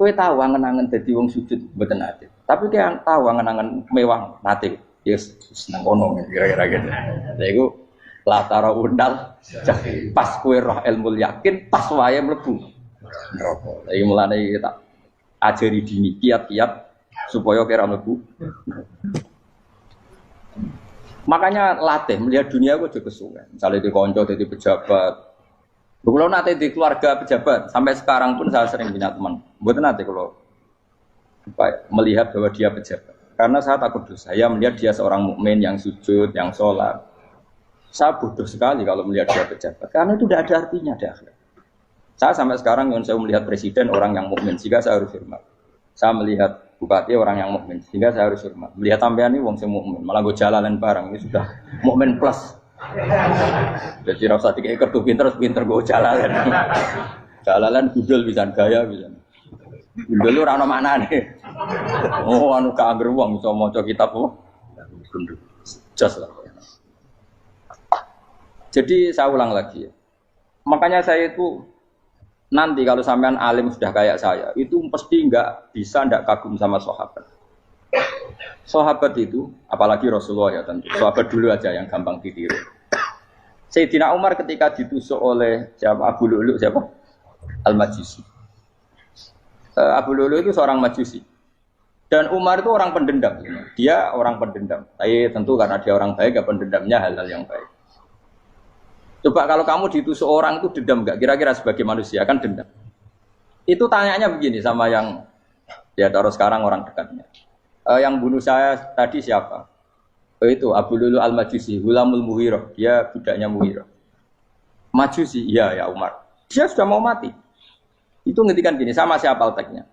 Kowe tahu angen-angen dadi wong sujud mboten ate. Tapi kowe tahu angen-angen mewah nate. Yes, seneng kono kira-kira gitu. Lha iku latara undal pas kowe roh ilmu yakin pas wae mlebu neraka. Lha iki mulane tak ajari dini kiat-kiat supaya kira mlebu. Makanya latih melihat dunia gue juga kesuwen. Misalnya di konco, di pejabat. Kalau nanti di keluarga pejabat, sampai sekarang pun saya sering punya teman. Buat nanti kalau melihat bahwa dia pejabat, karena saya takut dosa. Saya melihat dia seorang mukmin yang sujud, yang sholat. Saya bodoh sekali kalau melihat dia pejabat, karena itu tidak ada artinya di akhirat. Saya sampai sekarang yang saya melihat presiden orang yang mukmin, sehingga saya harus hormat. Saya melihat bupati orang yang mukmin, sehingga saya harus hormat. Melihat sampean ini wong sing mukmin, malah gue jalalan barang ini sudah mukmin plus. Jadi rasa tiga kartu pinter gue jalalan. Jalalan gudul bisa gaya bisa. Gudul lu rano mana nih? Oh anu keangger wong bisa maca kitab oh. Jas lah. Jadi saya ulang lagi ya. Makanya saya itu nanti kalau sampean alim sudah kayak saya, itu pasti nggak kagum sama sahabat. Sahabat itu, apalagi Rasulullah ya tentu. Sahabat dulu aja yang gampang ditiru. Sayyidina Umar ketika ditusuk oleh siapa? Abu Lu'lu siapa? Al-Majusi. Abu Lu'lu itu seorang Majusi. Dan Umar itu orang pendendam. Dia orang pendendam. Tapi tentu karena dia orang baik, ya pendendamnya hal-hal yang baik. Coba kalau kamu ditusuk orang itu dendam enggak? Kira-kira sebagai manusia kan dendam. Itu tanyanya begini sama yang ya taruh sekarang orang dekatnya. Yang bunuh saya tadi siapa? Itu Abu Lu'lu Al-Majusi, Hulamul Muhirah. Dia budaknya Muhirah. Majusi, iya ya Umar. Dia sudah mau mati. Itu ngendikan gini, sama siapa alteknya?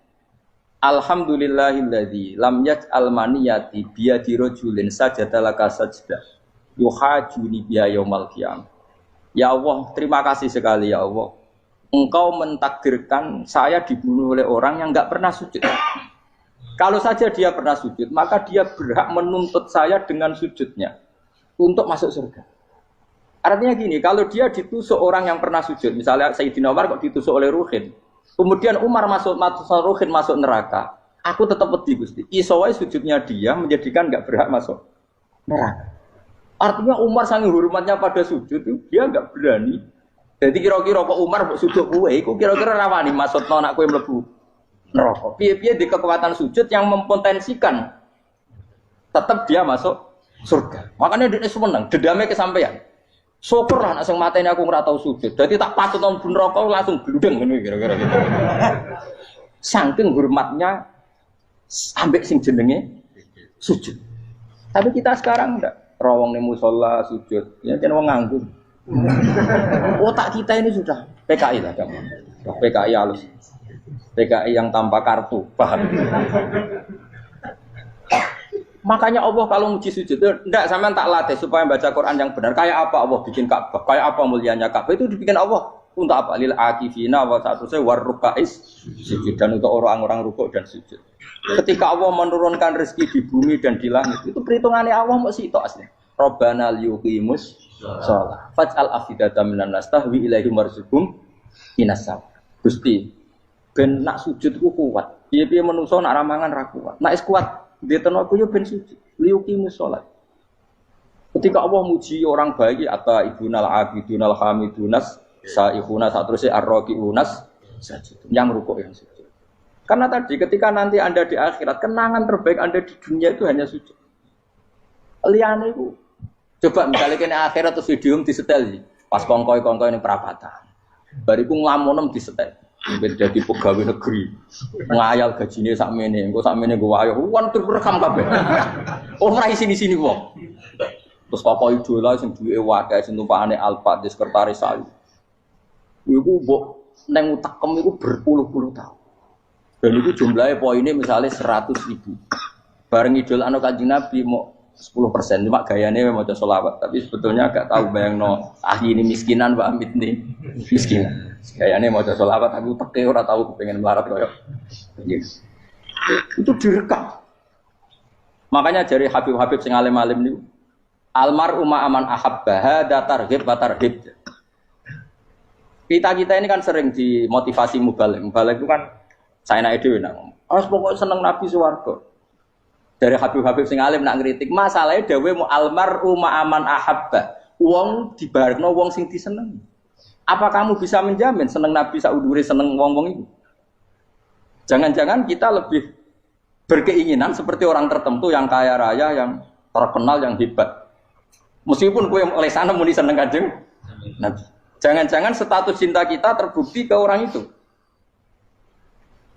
Alhamdulillahilladzi lam yaj'al maniyati biyadi rajulin sajadalaka sajdah yuhajuni biya yaumal qiyamah. Ya Allah, terima kasih sekali ya Allah. Engkau mentakdirkan saya dibunuh oleh orang yang enggak pernah sujud. Kalau saja dia pernah sujud, maka dia berhak menuntut saya dengan sujudnya untuk masuk surga. Artinya gini, kalau dia ditusuk orang yang pernah sujud, misalnya Sayyidina Umar kok ditusuk oleh Ruhin, kemudian Umar Ruhin masuk neraka, aku tetap pedih Gusti. Isowai sujudnya dia menjadikan enggak berhak masuk neraka. Artinya Umar saking hormatnya pada sujud itu dia enggak berani. Jadi kira-kira kok Umar mbok sujud kowe iku kira-kira rawani maksudno anak kowe mlebu neraka. Piye-piye di kekuatan sujud yang mempotensikan tetap dia masuk surga. Makanya dia seneng, dendamnya kesampaian. Syukurlah nek sing mateni aku ora tau sujud. Dadi tak patut nang neraka langsung gludeng ngene kira-kira gitu. Saking hormatnya ambek sing jenenge sujud. Tapi kita sekarang enggak. Rawong ning musala sujud, ya kan wong nganggur. Otak kita ini sudah PKI lah kamu. PKI halus. PKI yang tanpa kartu, paham? Makanya Allah kalau muji sujud, enggak sampean tak latih supaya baca Quran yang benar. Kayak apa Allah bikin Ka'bah? Kayak apa mulianya Ka'bah? Itu dibikin Allah untuk apa? Lil akifina wa satusai warrukais sujud, dan untuk orang-orang rukuk dan sujud. Ketika Allah menurunkan rezeki di bumi dan di langit, itu perhitungannya Allah mau sitok asli. Rabbana liyuqimus shalah faj'al afidatan minan nas tahwi ilaihim warzuqhum minas sama. Gusti, ben nak sujud ku kuat. Piye-piye menungso nak ramangan ra kuat. Nak is kuat dia tenaga yo ben sujud. Liyuqimus shalah. Ketika Allah muji orang baik atau ibunal abidunal hamidunas saihuna satruse arraqiunas sajid. Yang rukuk yang sujud. Karena tadi ketika nanti Anda di akhirat, kenangan terbaik Anda di dunia itu hanya sujud. Liyane iku coba misalnya kene akhirat terus video disetel pas kongkoi-kongkoi ini perapatan. Bariku nglamunem disetel. Beda di pegawai negeri. Ngayal gajine sakmene, engko sakmene go ayo wan direkam kabeh. Oh ora sini-sini wong. Terus tokoh idola sing duwe wae sing tumpakane Alfa di sekretaris saya. Iku mbok nang utekem iku berpuluh-puluh tahun. Dan itu jumlahnya poinnya misalnya 100.000. Bareng idol anu Kanjeng Nabi mau 10%, cuma gayanya mau maca sholawat, tapi sebetulnya agak tahu bayangno ini miskinan Pak Amit nih miskinan. Gayanya mau maca sholawat tapi teke ora tahu kepengen melarat koyo. Yes. Itu direkam. Makanya dari Habib-habib sing alim-alim niku almar'u ma'aman ahabba hada targhib wa tarhib. Kita ini kan sering dimotivasi mubalik. Mubalik itu kan saya naik dewe nang. Harus pokoknya seneng Nabi swarga. Dari Habib-habib sing alim nak ngritik, masalahnya dhewe mu almar'u ma'aman ahabba. Wong dibarno wong sing disenengi. Apa kamu bisa menjamin seneng Nabi saudure seneng wong-wong itu? Jangan-jangan kita lebih berkeinginan seperti orang tertentu yang kaya raya, yang terkenal, yang hebat. Meskipun kowe oleh sana muni seneng Kanjeng Nabi. Jangan-jangan status cinta kita terbukti ke orang itu.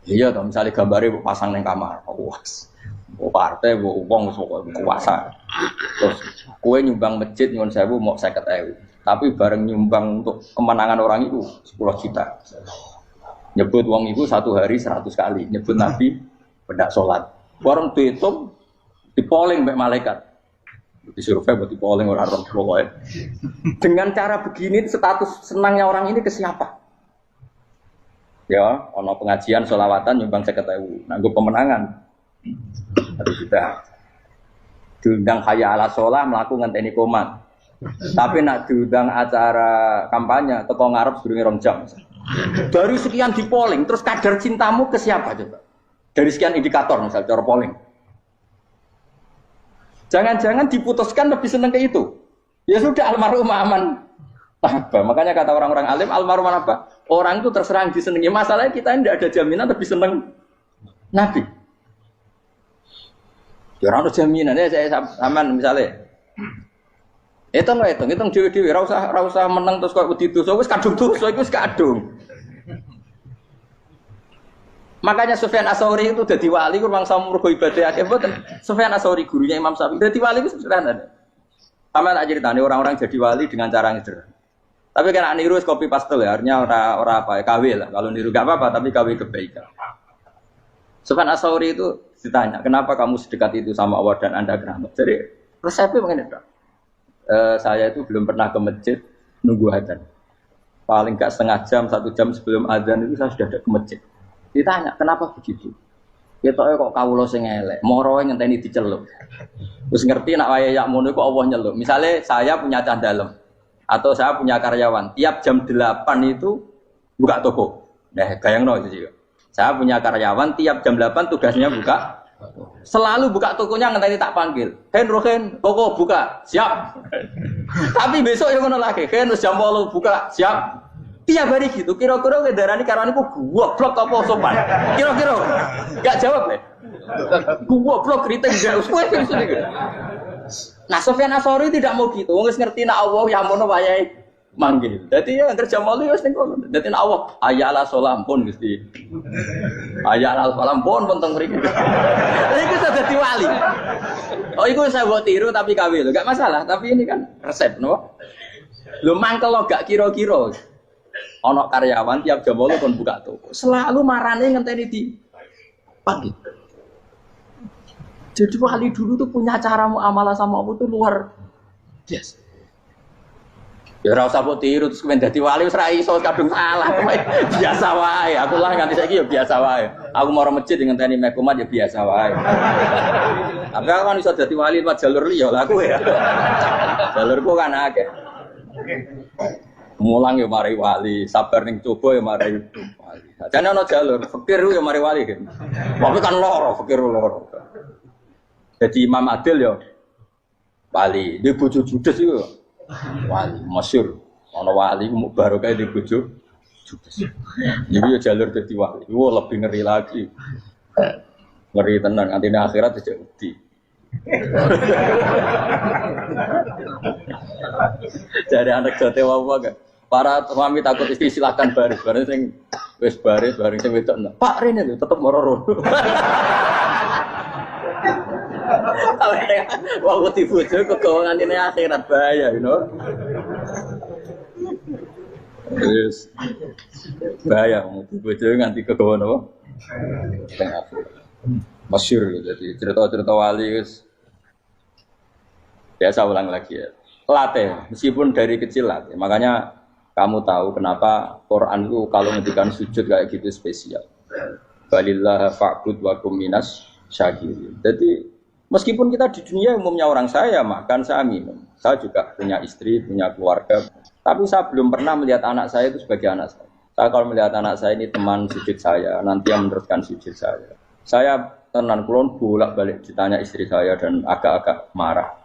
Iya toh, misalnya gambarnya pasang neng kamar, puas. Partai, uang, kuasa. Terus, kue nyumbang masjid nyuwun sewu mau 50.000. Tapi bareng nyumbang untuk kemenangan orang itu 10 juta. Nyebut uang itu satu hari 100 kali. Nyebut Nabi bedak sholat. Warung dihitung, dipoling mbak malaikat. Disurvei buat dipoling orang-orang pokoknya. Dengan cara begini status senangnya orang ini ke siapa? Ya, ono pengajian sholawatan nyumbang 50.000. Nanggo pemenangan. Harus sudah diundang kaya ala sholah melakukan ngenteni komat. Tapi nak diundang acara kampanye teko ngarep sedurunge 2 jam. Dari sekian di polling, terus kadar cintamu ke siapa coba? Dari sekian indikator misal cara polling. Jangan-jangan diputuskan lebih seneng ke itu. Ya sudah almarhum aman. Apa? Makanya kata orang-orang alim almarhum apa? Orang itu terserah disenengi. Masalahnya kita tidak ada jaminan lebih seneng Nabi. Ya orang jaminan ya saya aman misalnya. Hitung dewi-dewi, ra usah menang terus kok wedi dosa wis kadung dosa iku wis kadung. Makanya Sufyan Ats-Tsauri itu dadi wali kurang samurgo ibadah akeh mboten. Sufyan Ats-Tsauri gurunya Imam Syafi'i dadi wali itu sederhana. Sama tak ceritane orang-orang jadi wali dengan cara yang sederhana. Tapi kan niru copy paste ya, artinya ora apa ya KW lah. Kalau niru gak apa-apa tapi KW kebaikan. Sufyan Ats-Tsauri itu ditanya, kenapa kamu sedekat itu sama Allah dan Anda keramat? Jadi resepnya begini, saya itu belum pernah ke masjid nunggu adzan. Paling gak setengah jam, 1 jam sebelum adzan itu saya sudah ada ke masjid. Ditanya, kenapa begitu? Kita kok kawula sing elek, moroe ngenteni diceluk. Terus ngerti nak wayahe yak ngono kok Allah nyeluk. Misalnya saya punya cah dalem atau saya punya karyawan, tiap jam 8 itu buka toko. Nah, bayangno itu juga. Saya punya karyawan tiap jam 8 tugasnya buka. Selalu buka tokonya ngenteni tak panggil. Rohen, toko buka. Siap. Tapi besok yang ngono lagi. Jam 8 buka. Siap. Tiap hari gitu. Kira-kira ngedarani karyawan iku goblok apa sopan? Kira-kira. Enggak jawab deh. Goblok kriting gak usah gitu. Nah, Sufyan Ats-Tsauri tidak mau gitu. Wong wis ngerti nek Allah ya mono wayahe manggil. Dadi ya kerja malu wis ning kono. Dadi nek Allah ayala salam pun Gusti. Ayala salam pun teng mriki. Iku sudah dadi wali. Oh iku saya buat tiru tapi KW lho, gak masalah. Tapi ini kan resep, no. Lho mangkel lo gak kira-kira. Ana karyawan tiap jam 8 kon buka toko. Selalu marane ngenteni di pagi. Jadi wali dulu tuh punya cara muamalah sama Allah tuh luar biasa. Ya ora usah tiru terus kemen dadi wali wis ra iso kadung salah. Biasa wae. Aku lah nganti saiki ya biasa wae. Aku mau masjid ngenteni mek kumat ya biasa wae. Tapi aku kan iso dadi wali lewat jalur liya lah aku ya. Jalurku kan akeh. Mulang ya mari wali, sabar ning coba ya mari wali. Jane ana jalur fikir ya mari wali kan. Tapi kan loro, fikir loro. Jadi Imam Adil ya wali, dia bojo judes itu wali, masyhur. Ana wali baru kayak di bojo judes. Jadi ya jalur dadi wali. Wah lebih ngeri lagi. Ngeri tenan nganti akhirat aja wedi. Jadi anak jote apa gak? Para suami takut istri silakan baris, bareng sing wis baris, bareng sing wedok. Pak Rene lho tetep moro. Wah, wedi bojo kegawangan ini akhirat bahaya, you know. Terus bahaya, bojo nganti kegawan apa? Tengah. Masyhur jadi cerita-cerita wali guys. Biasa ulang lagi ya. Latih, meskipun dari kecil latih. Makanya kamu tahu kenapa Quran itu kalau ngendikan sujud kayak gitu spesial. Balillah fa'bud wa kum minas syakirin. Jadi meskipun kita di dunia umumnya orang saya makan, saya minum. Saya juga punya istri, punya keluarga. Tapi saya belum pernah melihat anak saya itu sebagai anak saya. Saya kalau melihat anak saya ini teman sujud saya, nanti yang meneruskan sujud saya. Saya tenan kulon bolak-balik ditanya istri saya dan agak-agak marah.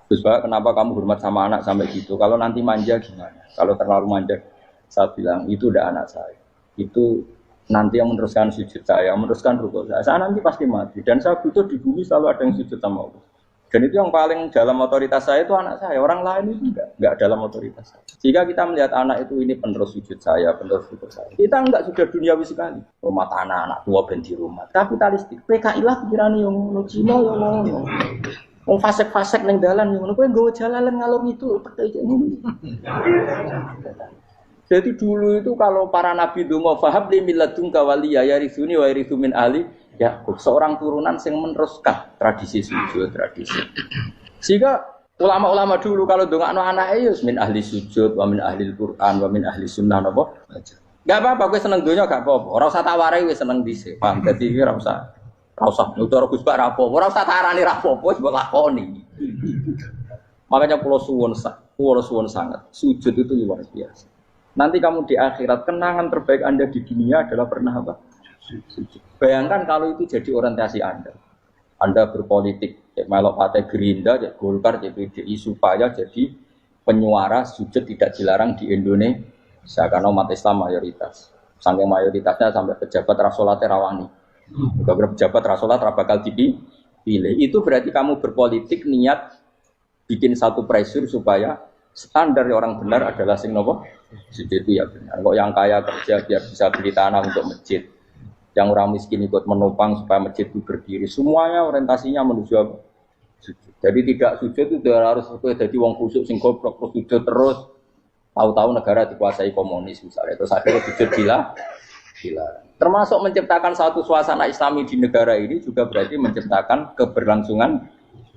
Terus Pak, kenapa kamu hormat sama anak sampai gitu? Kalau nanti manja gimana? Kalau terlalu manja, saya bilang itu udah anak saya. Itu nanti yang meneruskan sujud saya, meneruskan rukuk saya. Saya nanti pasti mati dan saya butuh di bumi selalu ada yang sujud sama Allah. Dan itu yang paling dalam otoritas saya itu anak saya. Orang lain itu enggak dalam otoritas saya. Jika kita melihat anak itu ini penerus sujud saya, penerus rukuk saya. Kita enggak sudah duniawi sekali. Rumah tanah, anak tua ben di rumah. Kapitalistik. PKI lah pikirannya yang ngono Cina yang ngono. Wong fasek-fasek ning dalan ngono kowe nggawa jalalan ngalor itu percaya ngono. Jadi dulu itu kalau para nabi donga fahab li milladunka waliya yarisuni wa yarithu min ahli Yakub, seorang turunan yang meneruskan tradisi sujud, tradisi. Sehingga ulama-ulama dulu kalau dongakno anake ya min ahli sujud wa min ahli Al-Qur'an wa min ahli sunnah napa. Enggak apa-apa kowe seneng donya gak apa-apa. Ora usah tak warai wis seneng dhisik. Paham dadi ora usah. Ora usah nutur Gus Pak rapopo, ora usah tarani rapopo wis mbok lakoni. Makanya kula suwun sangat, sujud itu luar biasa. Nanti kamu di akhirat kenangan terbaik Anda di dunia adalah pernah apa? Sujud. Bayangkan kalau itu jadi orientasi Anda. Anda berpolitik, melok partai Gerindra, Golkar, PDI supaya jadi penyuara sujud tidak dilarang di Indonesia karena umat Islam mayoritas. Saking mayoritasnya sampai pejabat rasolat rawani. Beberapa pejabat rasolat bakal dipilih. Itu berarti kamu berpolitik niat bikin satu pressure supaya standar orang benar adalah sing nopo sujud itu ya benar. Kok yang kaya kerja biar bisa beli tanah untuk masjid. Yang orang miskin ikut menopang supaya masjid itu berdiri. Semuanya orientasinya menuju apa? Sujud. Jadi tidak sujud itu harus jadi wong kusuk sing goblok terus sujud terus. Tahu-tahu negara dikuasai komunis misalnya. Terus akhirnya sujud gila. Termasuk menciptakan satu suasana Islami di negara ini juga berarti menciptakan keberlangsungan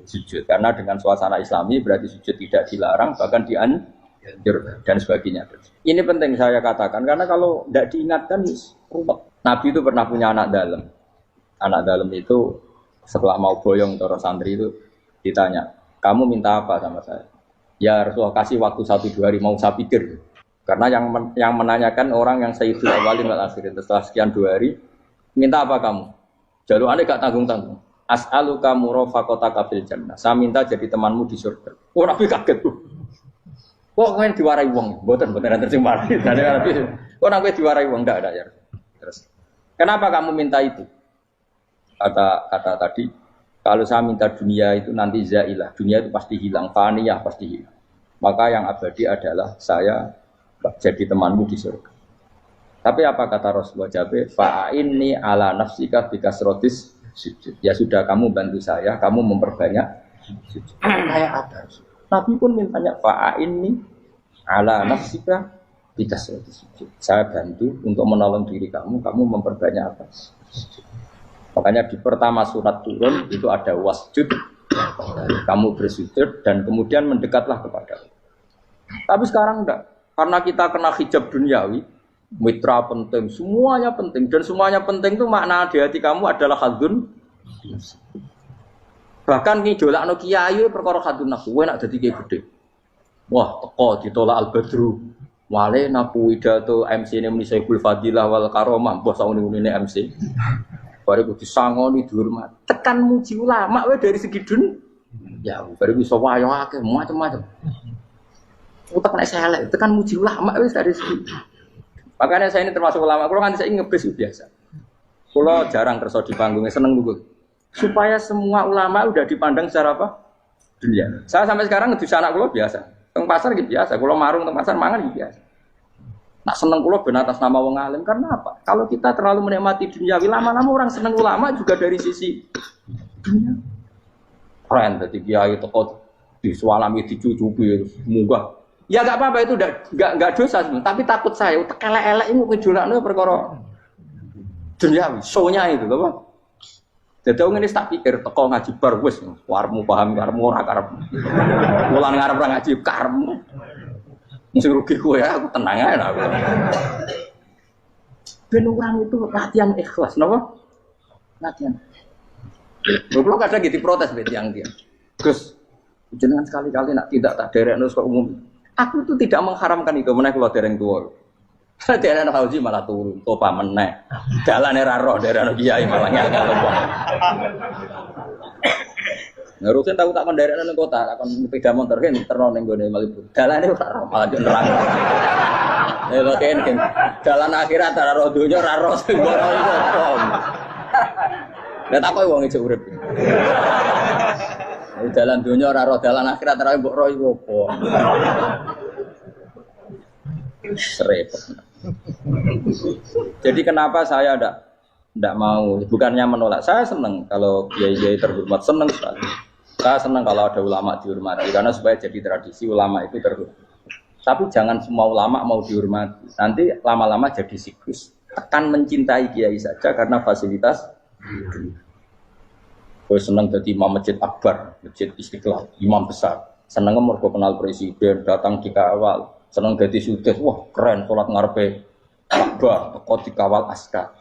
sujud. Karena dengan suasana Islami berarti sujud tidak dilarang bahkan dianjurkan dan sebagainya. Ini penting saya katakan karena kalau tidak diingatkan ruwet. Nabi itu pernah punya anak dalam. Anak dalam itu setelah mau boyong toro santri itu ditanya, kamu minta apa sama saya? Ya Rasulullah kasih waktu 1-2 hari mau saya pikir. Karena yang menanyakan orang yang sayyidul awalin wal akhirin setelah sekian 2 hari, minta apa kamu? Jaluannya gak tanggung-tanggung. As'aluka murafaqataka fil jannah. Saya minta jadi temanmu di surga. Oh Nabi kaget tuh. Kok kalian diwarai wong? Mboten terjemah. Kok Nabi diwarai wong ndak ada ya. Terus kenapa kamu minta itu? Kata tadi, kalau saya minta dunia itu nanti zailah. Dunia itu pasti hilang, faniyah pasti hilang. maka yang abadi adalah saya jadi temanmu di surga. Tapi apa kata Rasulullah Jabe? Fa'inni ala nafsika bikasrotis sujud. Ya sudah, kamu bantu saya, kamu memperbanyak sujud. Kayak apa? Nabi pun mintanya fa'inni ala nafsika bikasrotis sujud. Saya bantu untuk menolong diri kamu, kamu memperbanyak apa? Sujud. Makanya di pertama surat turun itu ada wasjud, kamu bersujud dan kemudian mendekatlah kepada Allah. Tapi sekarang enggak, karena kita kena hijab duniawi, mitra penting, semuanya penting, dan semuanya penting itu makna di hati kamu adalah hadun. Bahkan ngidolakno kiai perkara hadun nafsu, kowe nak dadi kiai gede. Wah, teko ditolak al-badru. Wale naku widato MC ne muni Saiful Fadilah wal Karomah, mbah sauni-unine MC. Baru disangoni dihormat. Tekan muji ulama wae dari segi ya, baru bisa wayo akeh macam-macam. Utak nek elek, tekan muji ulama wis dari segi. Makanya saya ini termasuk ulama, kalau kan saya ngebes biasa. Kalau jarang kerso di panggungnya, seneng dulu. Supaya semua ulama udah dipandang secara apa? Dunia. Saya sampai sekarang ngedus anak kalau biasa. Teng pasar gitu biasa, kalau marung teng pasar mangan gitu biasa. Nak seneng kalau ben atas nama wong alim, karena apa? Kalau kita terlalu menikmati dunia, lama-lama orang seneng ulama juga dari sisi dunia. Keren, jadi kiai teko disualami dicucupi, munggah. Ya enggak apa-apa itu enggak dosa sebenarnya, tapi takut saya elek-elek ini ngejolakno perkara duniawi, show-nya itu lho. Dadi wong ngene tak pikir teko ngaji bar wis warmu paham karepmu ora karep. Mulan ngarep ora ngaji karepmu. Sing rugi kowe aku tenang ae aku. Ben orang itu latihan ikhlas, napa? Latihan. Lho kadang gitu protes mbek tiyang dia. Gus, jenengan sekali-kali nak tidak tak derekno kok umum. Aku itu tidak mengharamkan itu, menaik kalau dereng tua. Dereng haji malah turun, topa menaik. Jalan era roh, dereng kiai malah nyala lembong. Ngerusin tahu tak menderek nang kota, akan sepeda motor kan terno ning gone Malibu. Dalane ora roh, malah nerang. Lha kan jalan akhirat ora roh donya ora roh sing ora iso. Lah takoki wong ijo urip. Jalan dunia ora roh, jalan akhirat ora mbok roh iku apa. Repot. Jadi kenapa saya ndak mau, bukannya menolak. Saya senang kalau kiai-kiai terhormat, senang sekali. Saya senang kalau ada ulama dihormati karena supaya jadi tradisi ulama itu terhormat. Tapi jangan semua ulama mau dihormati. Nanti lama-lama jadi siklus. Tekan mencintai kiai saja karena fasilitas. Gue seneng jadi imam masjid akbar, masjid Istiqlal, imam besar. Seneng mergo kenal presiden, datang dikawal. Seneng jadi sudes, wah keren, sholat ngarepe akbar, teko dikawal askar.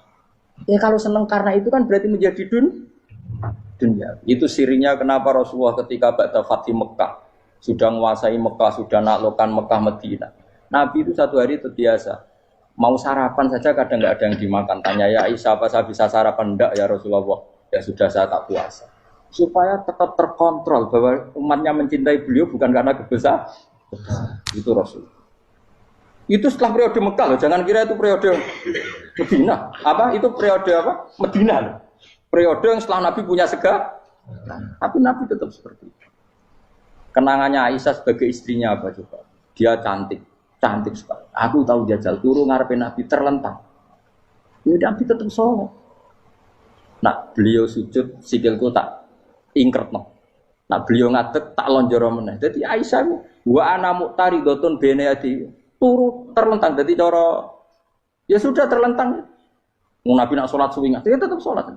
Ya kalau seneng karena itu kan berarti menjadi dunia. Itu sirinya kenapa Rasulullah ketika ba'da Fathi Mekah sudah menguasai Mekah, sudah naklukkan Mekah Madinah. Nabi itu satu hari terbiasa. Mau sarapan saja kadang nggak ada yang dimakan. Tanya ya Aisyah, apa saya bisa sarapan? Enggak ya Rasulullah. Ya sudah saya tak puasa. Supaya tetap terkontrol bahwa umatnya mencintai beliau bukan karena kebesaran. Itu Rasul. Itu setelah periode Mekah loh. Jangan kira itu periode Medina. Apa? Itu periode apa? Medina loh. Periode yang setelah Nabi punya segala. Tapi Nabi tetap seperti itu. Kenangannya Aisyah sebagai istrinya apa coba? Dia cantik. Cantik sekali. Aku tahu jajal turun ngarepin Nabi terlentang. Ya Nabi tetap sholat. Nak beliau sujud sikilku tak ingkretno. Nak beliau ngadeg tak lonjoro meneh. Dadi Aisyah wa ana muqtaridotun bene adi turu terlentang dadi cara ya sudah terlentang. Mun Nabi nak salat suwi dia tetap salat.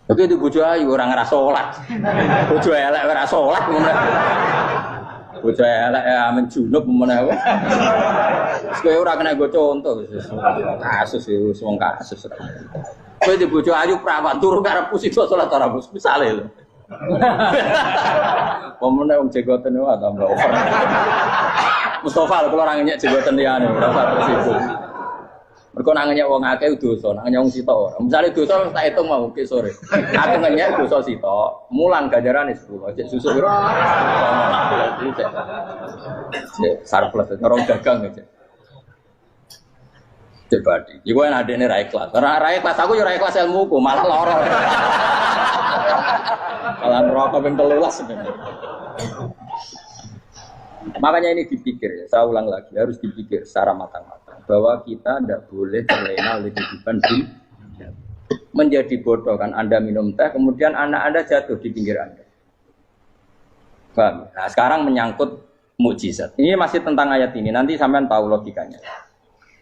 Oke itu bojo ayu ora ngerasa salat. Bojo elek ora salat ngono. Bojo elek ya menjunub meneh. Kowe ora kena go contoh kasus wis wong kasus. Kowe di bojo ayu prawan turu karepku sida salat ora bos misale lho. Pemene wong jegoten wae tambah over. Mustofa lho kula ora ngenyek jegoten liyane ora usah tersibuk. Mergo nak ngenyek wong akeh dosa, nak ngenyek wong sitok ora. Misale dosa tak hitung mau ke sore. Aku ngenyek dosa sitok, mulang ganjarane 10. Cek susu piro? Cek surplus orang dagang aja. Dibadi. Iku enak adene ra ikhlas. Ra ikhlas aku yo ra ikhlas ilmuku, malah lara. Malah neraka ping 13 sebenarnya. Makanya ini dipikir ya, saya ulang lagi, harus dipikir secara matang-matang bahwa kita tidak boleh terlena oleh kehidupan dunia. Menjadi bodoh kan Anda minum teh, kemudian anak Anda jatuh di pinggir Anda. Paham? Nah sekarang menyangkut mukjizat. Ini masih tentang ayat ini, nanti sampean tahu logikanya.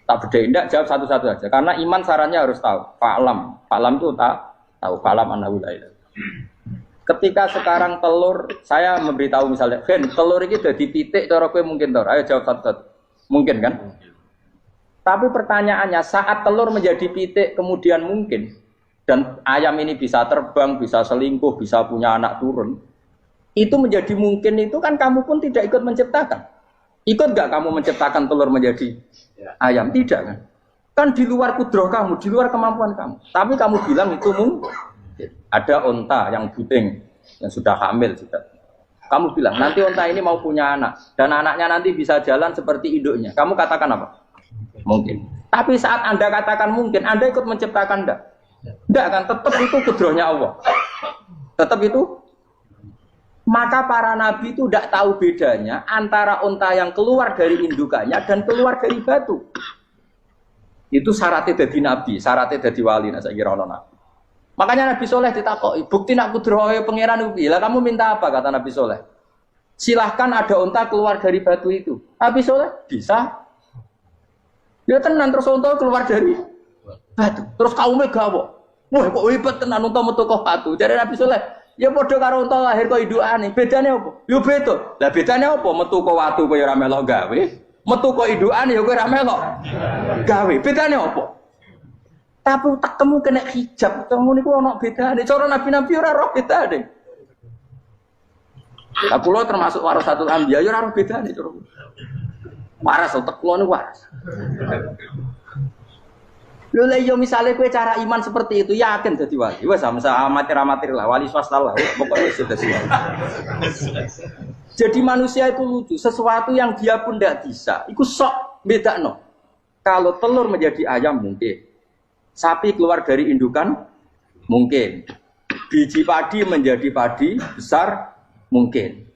Tak beda, tidak jawab satu-satu aja. Karena iman sarannya harus tahu. Fa'lam itu tak tahu. Fa'lam annahu la ilaha. Ketika sekarang telur, saya memberitahu misalnya, Ben, telur ini udah di titik, cara kowe mungkin telur. Ayo jawab satu-satu. Mungkin kan? Tapi pertanyaannya, saat telur menjadi pitik kemudian mungkin, dan ayam ini bisa terbang, bisa selingkuh, bisa punya anak turun, itu menjadi mungkin itu kan kamu pun tidak ikut menciptakan. Ikut gak kamu menciptakan telur menjadi ayam? Tidak kan? Kan di luar kudroh kamu, di luar kemampuan kamu. Tapi kamu bilang itu mungkin. Ada onta yang buting, yang sudah hamil sudah. Kamu bilang nanti onta ini mau punya anak dan anaknya nanti bisa jalan seperti induknya. Kamu katakan apa? Mungkin. Tapi saat Anda katakan mungkin, Anda ikut menciptakan enggak? Enggak kan? Tetap itu kudrohnya Allah. Tetap itu. Maka para nabi itu tidak tahu bedanya antara onta yang keluar dari indukannya dan keluar dari batu. Itu syaratnya jadi nabi, syaratnya jadi wali. Nah, saya kira orang nabi. Makanya Nabi Soleh ditakoki, bukti nak kudrohe pangeran ubi. Lah kamu minta apa kata Nabi Soleh? Silahkan ada onta keluar dari batu itu. Nabi Soleh bisa. Dia tenan terus onta keluar dari batu. Terus kaumnya gawok. Wah kok hebat tenan onta metu kok batu. Jadi Nabi Soleh, ya padha karo onta lahir kok indukane. Bedane apa? Yo beda. Lah bedane apa? Metu kok watu kok ora melok gawe. Metu kok indukane ya kowe ora melok gawe. Bedane apa? Tapi tak temu kena hijab, temu niku ana bedane. Cara nabi-nabi ora roh bedane. Lah kula termasuk warasatul anbiya ya ora roh bedane cara. Waras otak kula niku waras. Lho lha yo misale kowe cara iman seperti itu yakin dadi wali. Wes sama amatir-amatir lah, wali swasta lah. Pokoknya sudah siap. Jadi manusia itu lucu, sesuatu yang dia pun tidak bisa. Iku sok bedakno. Kalau telur menjadi ayam mungkin. Sapi keluar dari indukan mungkin. Biji padi menjadi padi besar mungkin.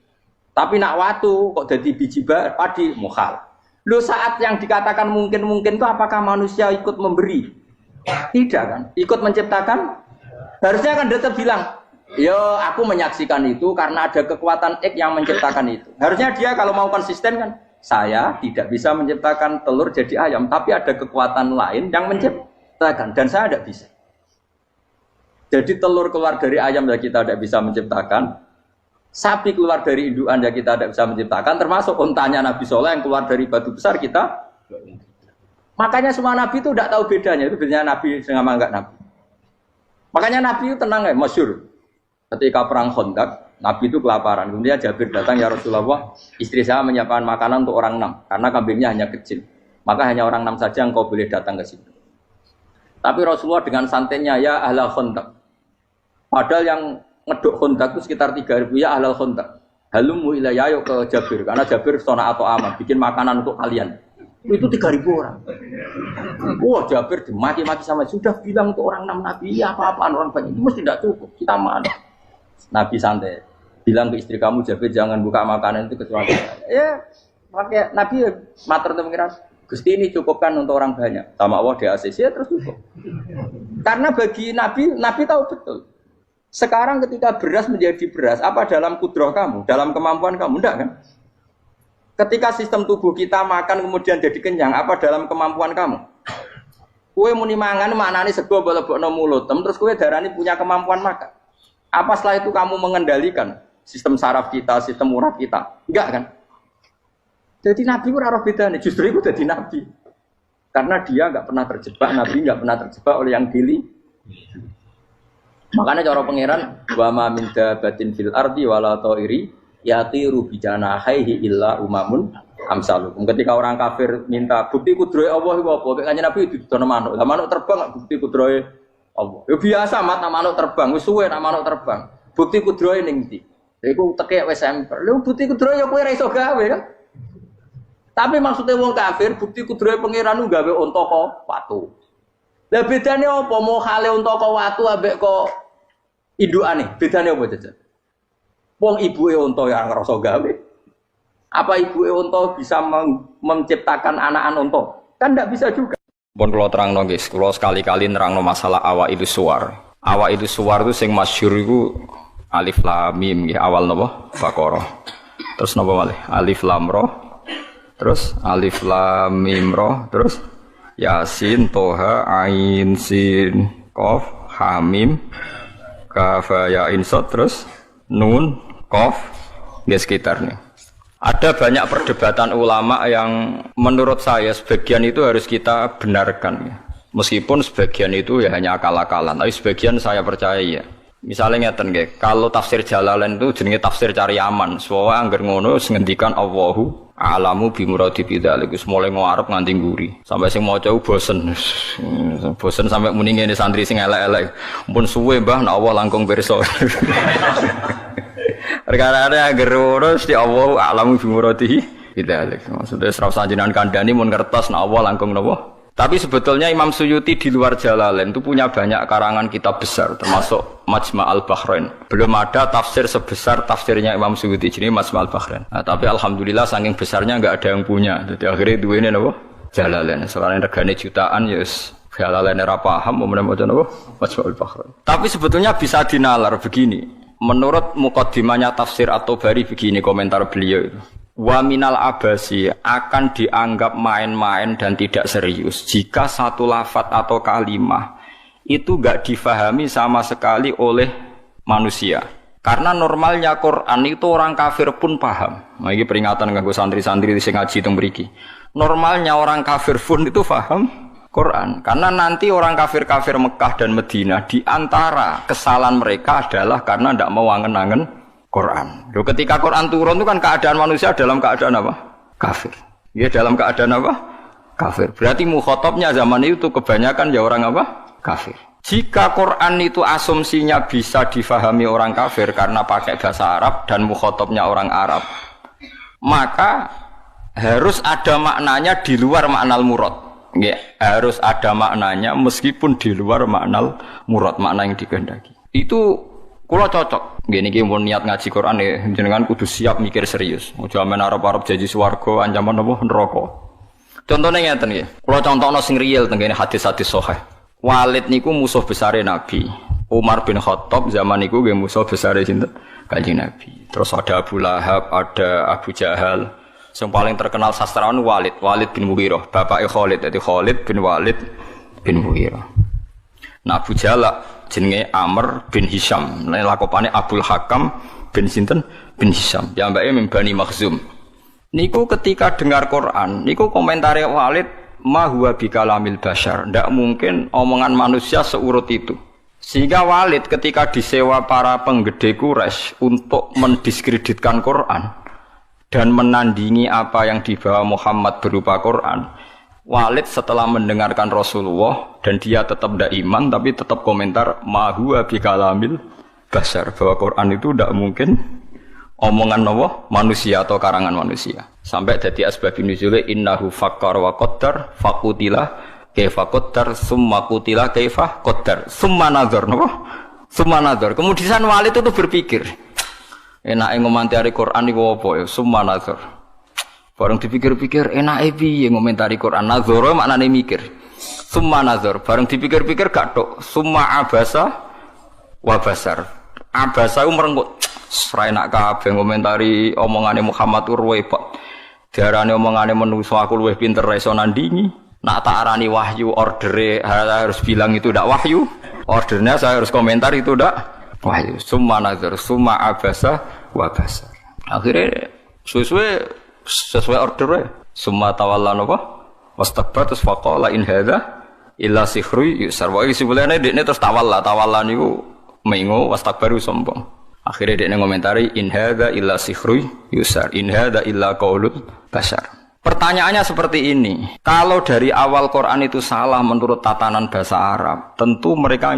Tapi nak watu kok jadi biji padi mukhal. Loh saat yang dikatakan mungkin-mungkin itu apakah manusia ikut memberi? Tidak kan? Ikut menciptakan? Harusnya kan dia bilang, yo aku menyaksikan itu karena ada kekuatan X yang menciptakan itu. Harusnya dia kalau mau konsisten kan, saya tidak bisa menciptakan telur jadi ayam, tapi ada kekuatan lain yang menciptakan. Dan saya tidak bisa. Jadi telur keluar dari ayam ya kita tidak bisa menciptakan. Sapi keluar dari indukan ya kita tidak bisa menciptakan. Termasuk untanya Nabi Soleh yang keluar dari batu besar kita. Makanya semua Nabi itu tidak tahu bedanya. Itu bedanya Nabi sama enggak Nabi. Makanya Nabi itu tenang ya, masyhur. Ketika perang Khandaq, Nabi itu kelaparan. Kemudian Jabir datang, ya Rasulullah, istri saya menyiapkan makanan untuk orang 6. Karena kambingnya hanya kecil. Maka hanya orang 6 saja yang kau boleh datang ke situ. Tapi Rasulullah dengan santainya, ya ahlal Khandaq. Padahal yang ngeduk Khandaq itu sekitar 3.000, ya ahlal Khandaq. Halumu ilayya yuk ke Jabir. Karena Jabir sona atau aman, bikin makanan untuk kalian. Itu 3.000 orang. Wah Jabir dimaki-maki sama, sudah bilang untuk orang 6 Nabi, ya apa-apaan orang banyak. Itu mesti tidak cukup, kita mana. Nabi santai. Bilang ke istri kamu, Jabir jangan buka makanan itu kecuali ya, makanya Nabi matur untuk mengira. Gusti ini cukupkan untuk orang banyak. Sama Allah di ACC ya terus cukup. Karena bagi Nabi, Nabi tahu betul. Sekarang ketika beras menjadi beras, apa dalam kudroh kamu? Dalam kemampuan kamu? Enggak kan? Ketika sistem tubuh kita makan kemudian jadi kenyang, apa dalam kemampuan kamu? Kue muni mangan maknane sego bolebokno mulut, terus kue darani punya kemampuan makan. Apa setelah itu kamu mengendalikan sistem saraf kita, sistem urat kita? Enggak kan? Jadi Nabi itu ora bedane, justru itu jadi Nabi. Karena dia enggak pernah terjebak, Nabi enggak pernah terjebak oleh yang pilih. Makanya cara pangeran wa ma min dabatin fil ardi wala ta'iri yatiru bi janahihi illa umamun amsalukum. Ketika orang kafir minta bukti kudrohe Allah iku apa? Kayaknya Nabi didono manuk. Lah manuk terbang bukti kudrohe Allah. Ya biasa mat manuk terbang, wis suwe nak manuk terbang. Bukti kudrohe ning ndi? Iku tekek wis emper. Lha bukti kudrohe ya kowe ora iso gawe kan? Tapi maksudnya wong kafir bukti kudrohe pangeran ku gawe unta kok watu. Lah bedane apa? Mau hale unta kok watu ambek kok indukane? Bedane apa jajan? Wong ibuke unta ya ngrasa gawe. Apa ibu unta bisa menciptakan anak unta? Kan tidak bisa juga. Pun kalau terang guys, kalau sekali-kali nerang masalah awak itu suar. Awak itu suar itu sing masyhur itu alif lam mim nggih awal napa? Baqarah. Terus napa malih? Alif lam ra. Terus alif lam mim ra. Terus Yasin, Toha, Ain, Sin, Qaf, Hamim, Kaf, Ya, Ain, Sod, terus Nun, Qaf, ya sekitarnya. Ada banyak perdebatan ulama yang menurut saya sebagian itu harus kita benarkan. Meskipun sebagian itu ya hanya akal-akalan, tapi sebagian saya percaya ya. Misalnya ngeten nggih, kalau tafsir Jalalain itu jenenge tafsir cari aman. Soale angger ngono ngendikan Allahu a'lamu bi muradi bidzalik. Wis mulai ngarep nganti nguri. Sampai sing maca bosen. Bosen sampai muni ngene santri sing elek-elek. Mumpun suwe Mbah nek Allah langkung pirsa. Perkara angger ngono mesti Allahu a'lamu bi muradi bidzalik. Maksudnya serau sanjinan kandhani mun ngertos nek Allah langkung napa? Tapi sebetulnya Imam Suyuti di luar Jalalain itu punya banyak karangan kitab besar, termasuk Majma' al-Bahrain. Belum ada tafsir sebesar tafsirnya Imam Suyuti, jadi Majma' al-Bahrain. Nah, tapi alhamdulillah saking besarnya nggak ada yang punya. Jadi akhirnya dua ini apa? Jalalain. Soalnya regane jutaan, yes. Jalalain era paham, mau macam apa? Majma' al-Bahrain. Tapi sebetulnya bisa dinalar begini. Menurut mukaddimahnya tafsir At-Tabari begini komentar beliau itu. Wa minal abasi akan dianggap main-main dan tidak serius jika satu lafadz atau kalimah itu enggak difahami sama sekali oleh manusia. Karena normalnya Quran itu orang kafir pun paham. Nah, ini peringatan kanggo santri-santri sing ngaji teng mriki. Normalnya orang kafir pun itu paham Quran. Karena nanti orang kafir-kafir Mekah dan Madinah di antara kesalahan mereka adalah karena tidak mau angen-angen Quran. Loh, ketika Quran turun itu kan keadaan manusia dalam keadaan apa? Kafir. Ya dalam keadaan apa? Kafir. Berarti mukhatabnya zaman itu kebanyakan ya orang apa? Kafir. Jika Quran itu asumsinya bisa difahami orang kafir karena pakai bahasa Arab dan mukhatabnya orang Arab, maka harus ada maknanya di luar makna murad. Ya, harus ada maknanya meskipun di luar makna murad, makna yang dikehendaki. Itu kula cocok. Nggih niki mun niat ngaji Quran ya jenengan kudu siap mikir serius. Aja men arep-arep janji swarga ancaman apa neraka. Contone ngeten nggih. Kula contohno sing real teng kene hadis-hadis sahih. Walid niku musuh besare Nabi. Umar bin Khattab zaman niku nggih musuh besare sinten? Kanjeng Nabi. Terus ada Abu Lahab, ada Abu Jahal. Yang paling terkenal sastrawan Walid bin Mughirah, bapake Khalid. Dadi Khalid bin Walid bin Mughirah. Nah Abu Jahal jenenge Amr bin Hisham, lakopane Abdul Hakam bin sinten bin Hisham. Piyambake min Bani Makhzum. Niku ketika dengar Quran, niku komentare Walid ma huwa bikalamil bashar. Ndak mungkin omongan manusia seurut itu. Sehingga Walid ketika disewa para penggede Quraisy untuk mendiskreditkan Quran dan menandingi apa yang dibawa Muhammad berupa Quran, Walid setelah mendengarkan Rasulullah dan dia tetap tidak iman tapi tetap komentar ma huwa bikalamil bashar, bahwa Quran itu tidak mungkin omongan Allah manusia atau karangan manusia. Sampai jadi asbabun nuzul innahu fakkar wa qaddar faqutila kaifa qaddar summa qutila kaifa qaddar summa nazar napa? Summa nazar. Kemudian Walid itu berpikir, enake ngomentari Quran iku apa ya? Summa nazar. Bareng dipikir-pikir enake piye ngomentari Quran. Nazara maknane mikir. Summa nazar. Bareng dipikir-pikir gak tok. Summa abasa wa basar. Abasa ku merenggut. Sra enak kabeh ngomentari omongane Muhammad urwebot. Diarani omongane manusa aku luwih pinter iso nandingi. Nak tak arani wahyu ordere harus bilang itu ndak wahyu. Ordernya saya harus komentar itu ndak wahyu. Summa nazar, summa abasa wa basar. Akhirnya sesuai ordernya. Summa tawalla napa? Wastakbar terus faqala in hadza illa sihrun yusar. Wa isibulane dekne terus tawalla niku mengo wastakbaru sombong. Akhirnya dekne ngomentari in hadza illa sihrun yusar. In hadza illa qaulul bashar. Pertanyaannya seperti ini. Kalau dari awal Quran itu salah menurut tatanan bahasa Arab, tentu mereka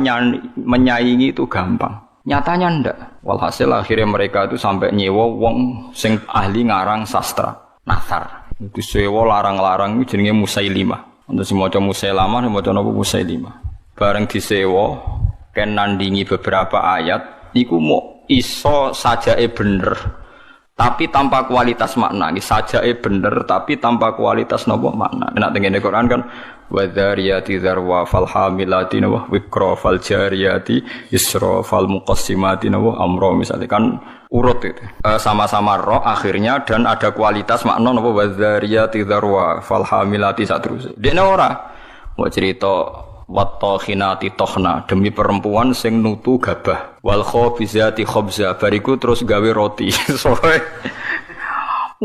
menyaingi itu gampang. Nyatanya ndak. Walhasil akhirnya mereka itu sampai nyewa wong sing ahli ngarang sastra nasar. Itu sewa larang-larang itu jenenge Musailimah. Untuk maca Musailamah, maca napa Musailimah. Bareng disewa ken nandingi beberapa ayat niku mau iso sajake bener. tapi tanpa kualitas makna. Ini sajake bener tapi tanpa kualitas nopo makna. Nek tengene Quran kan wadzariyati dzarwa fal hamilati wa wikra fal jariyati isra fal muqassimati wa amra, misalnya kan urut itu. Sama-sama roh akhirnya dan ada kualitas makna napa wadzariyati dzarwa fal hamilati saterusé. Dene ora mau cerita wattokhinati tokhna, demi perempuan sing nutu gabah, wal khobizati khobza, bariku terus gawe roti. Soe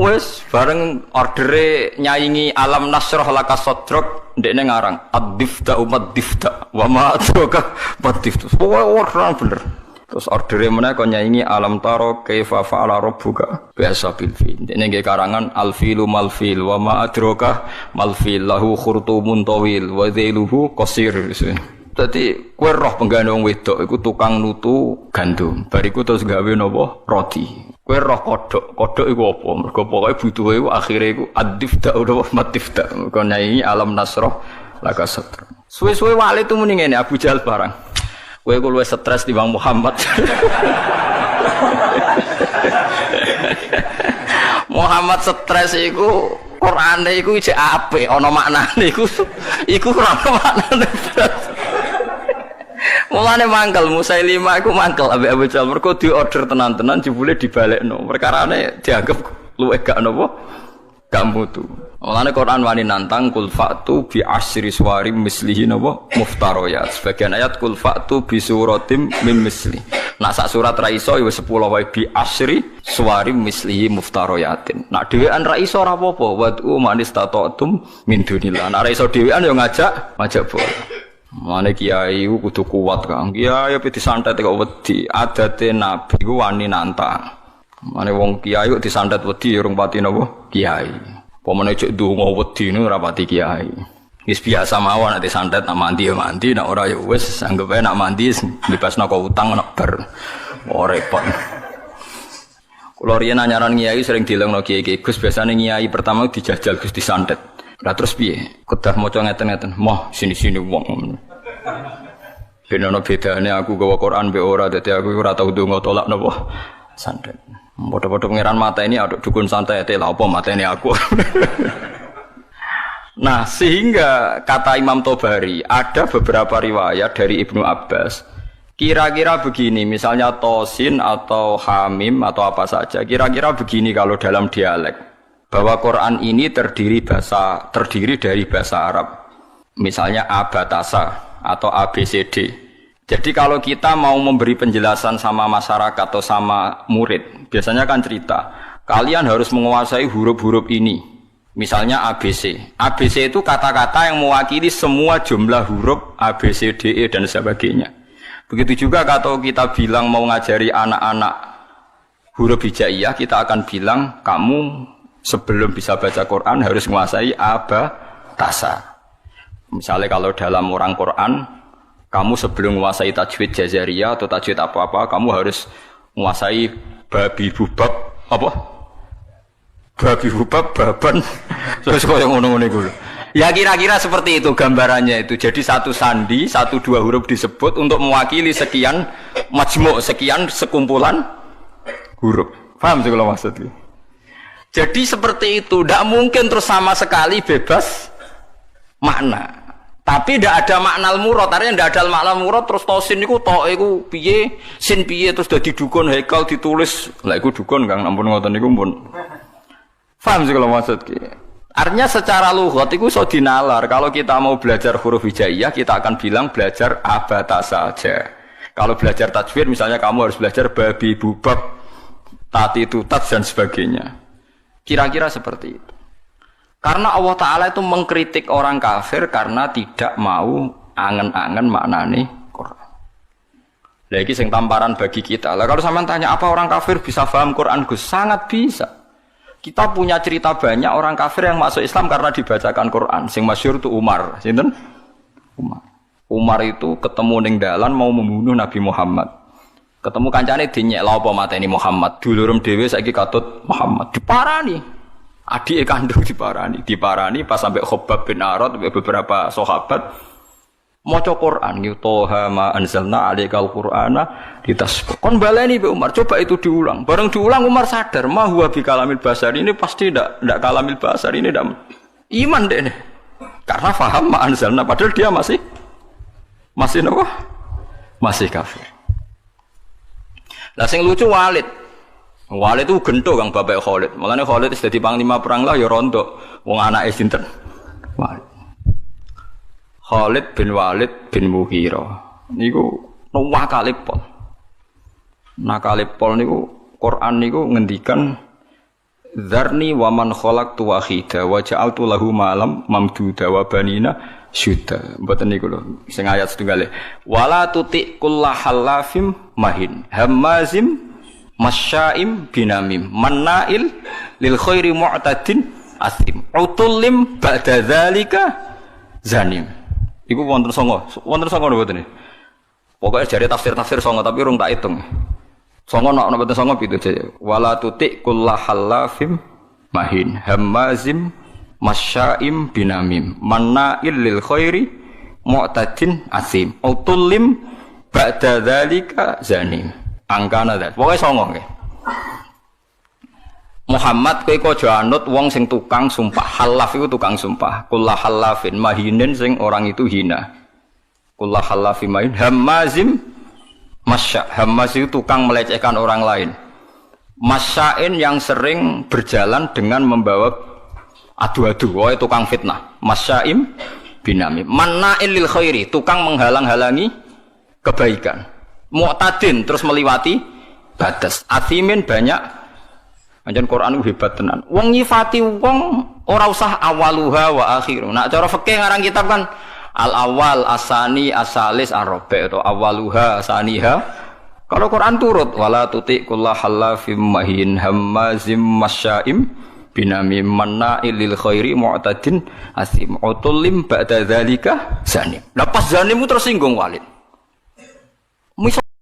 wes bareng ordere nyaingi alam nasroh laka sodrok, ndekne ngarang ad-difta umat difta wa ma adraka mad-difta. Orang bener. Terus ordere meneh kon nyaingi alam taro kaifa fa'ala rabbuka biasa bil fil. Dene nggih karangan al filu mal fil wa ma adraka mal fil lahu khurtumun tawil wa dhailuhu qasir. Dadi kowe roh penggane wong wedok iku tukang nutu gandum. Bariku terus gawe napa roti. Kowe roh kodhok. Kodhok iku apa? Mergo pokoke butuhe iku akhire iku ad-difta utawa mat-difta. Kon nyaingi alam nasroh laka sadr. Suwe-suwe wale tu muni ngene Abu Jahal barang. Kowe ku luwih stres timbang Muhammad. Muhammad stres iku Qur'ane iku isih apik, ana maknane iku ora ana maknane. Mulane mangkel Musailimah iku mangkel ambek Abu Jahal mergo diorder tenan-tenan jebule dibalekno. Perkarane dianggap luwih gak napa? Gak mutu. Mulane Quran wani nantang kul fa'tu bi asyri suwarim mislihi napa muftariyat. Sebagian ayat kul fa'tu bi suratim mim misli. Nak sak surat ra iso ya 10 wae bi asyri suwarim mislihi muftariyatin. Nak dhewean ra iso ora apa-apa. Wad'u man istata'tum min dunillah. Nak ra iso dhewean ya ngajak boleh. Mulane kiai ku kudu kuat Kang. Kiai ape disantet kok wedi. Adate nabi ku wani nantang. Mulane wong kiai kok disantet wedi ya urung pati napa kiai. Pemene cek ndonga wedi niku ora pati kiai. Wis biasa mawon nek santet nak mandi ya mandi, nek ora ya wis anggap ae nak mandi bebasno kok utang nek ber. Oh repot. Kula riyen anyaran kiai sering dilengno kiai-kiai Gus biasane kiai pertama dijajal Gus disantet. Lah terus piye? Kedah maca ngeten-ngeten. Moh sini-sini wong. Ben ana bedane aku gawa Quran be ora dadi aku ora tau ndonga tolak napa santet. Bodoh-bodoh pengiran mata ini aduk dukun santai lah apa mata ini aku. Nah sehingga kata Imam Tobari ada beberapa riwayat dari Ibnu Abbas kira-kira begini, misalnya tosin atau hamim atau apa saja, kira-kira begini kalau dalam dialek bahwa Quran ini terdiri dari bahasa Arab, misalnya abatasa atau ABCD. Jadi kalau kita mau memberi penjelasan sama masyarakat atau sama murid, biasanya kan cerita, kalian harus menguasai huruf-huruf ini. Misalnya ABC. ABC itu kata-kata yang mewakili semua jumlah huruf A, B, C, D, E, dan sebagainya. Begitu juga kalau kita bilang mau ngajari anak-anak huruf hijaiyah, kita akan bilang, kamu sebelum bisa baca Quran harus menguasai abatasa. Misalnya kalau dalam orang Quran, kamu sebelum menguasai tajwid jazariyah atau tajwid apa-apa, kamu harus menguasai babi bubab apa? Babi bubab baban. Terus kok yang ngono-ngono iku. Ya kira-kira seperti itu gambarannya itu. Jadi satu sandi, 1-2 huruf disebut untuk mewakili sekian majmuk, sekian sekumpulan huruf. Paham sih kalau maksudnya? Jadi seperti itu, tidak mungkin terus sama sekali bebas makna. Tapi tidak ada makna al-murad, artinya tidak ada makna al-murad terus tosin niku iku piye, sin piye terus dadi dukun haikal ditulis. Lah iku dukun Kang, ampun ngoten niku pun. Paham sih kalau maksud ki. Artinya secara lughat iku iso dinalar. Kalau kita mau belajar huruf hijaiyah, kita akan bilang belajar abatasa saja. Kalau belajar tajwid misalnya kamu harus belajar babi bubab, tati tutat dan sebagainya. Kira-kira seperti itu. Karena Allah Ta'ala itu mengkritik orang kafir karena tidak mau angen-angen maknane Quran. Lagi sing tamparan bagi kita. Lah kalau sampean tanya apa orang kafir bisa paham Quran Gus? Sangat bisa. Kita punya cerita banyak orang kafir yang masuk Islam karena dibacakan Quran. Sing masyhur itu Umar. Sinten? Umar. Umar itu ketemu ning dalan mau membunuh Nabi Muhammad. Ketemu kancane dinyek lha apa mateni Muhammad. Dulurem dhewe saiki katut Muhammad diparani. Adik kandung diparani pas sampai Khobab bin Arad beberapa sahabat Maca Quran yu toha ma anzalna alaikal qur'ana ditasbih. Kon baleni Mbak Umar, coba itu diulang. Bareng diulang Umar sadar, ma huwa bi kalamil basar ini pasti ndak kalamil basar ini ndak iman deh ini. Karena paham ma anzalna padahal dia masih apa? Masih kafir. Lah sing lucu Walid. Walid itu gento Kang bapak Khalid. Mulane Khalid wis dadi panglima perang lah ya rondo. Wong anake sinten? Walid. Khalid bin Walid bin Mughirah niku nakalipol. Nakalipol niku Quran niku ngendikan Dzarni wa man khalaqtu wahida wa ja'altu lahu malam mamduda wa banina syuda. Mboten niku lho sing ayat setunggale. Wala tuti kullahallafim mahin hammazim masya'im binamim mannail lil khairi mu'tadin asim utullim ba'da dzalika zanim. Iku wonten songo mboten niki. Pokoke jare tafsir songo tapi urung tak hitung. Songo nek mboten songo pitu jare. Wala tuti kullahallafim mahin hammazim masya'im binamim manna'il lil khairi mu'tadin asim utullim ba'da dzalika zanim. Angkana dak. Pokoke songo nggih. Muhammad kowe aja anut wong sing tukang sumpah. Halaf iku tukang sumpah. Kullah halafin mahinin sing orang itu hina. Kullah halafin mahin hammazim masya. Hammaz itu tukang melecehkan orang lain. Masyain yang sering berjalan dengan membawa adu-adu. Wae tukang fitnah. Masyaim binamim. Manna'il lil khairi, tukang menghalang-halangi kebaikan. Mu'tadin terus meliwati batas. Athimin banyak. Anjen Quran itu hebat tenan. Wong nyifati wong ora usah awaluha wa akhiru. Nak cara fikih ngarang kitab kan al awal asani asalis arabi atau awaluha asaniha. Kalau Quran turut wala tuti kullahallafim mahin hammazim masya'im binamim manna'il lil khairi mu'tadin asim utullim ba'da dzalika zanim. Lah pas zanim tersinggung Walid.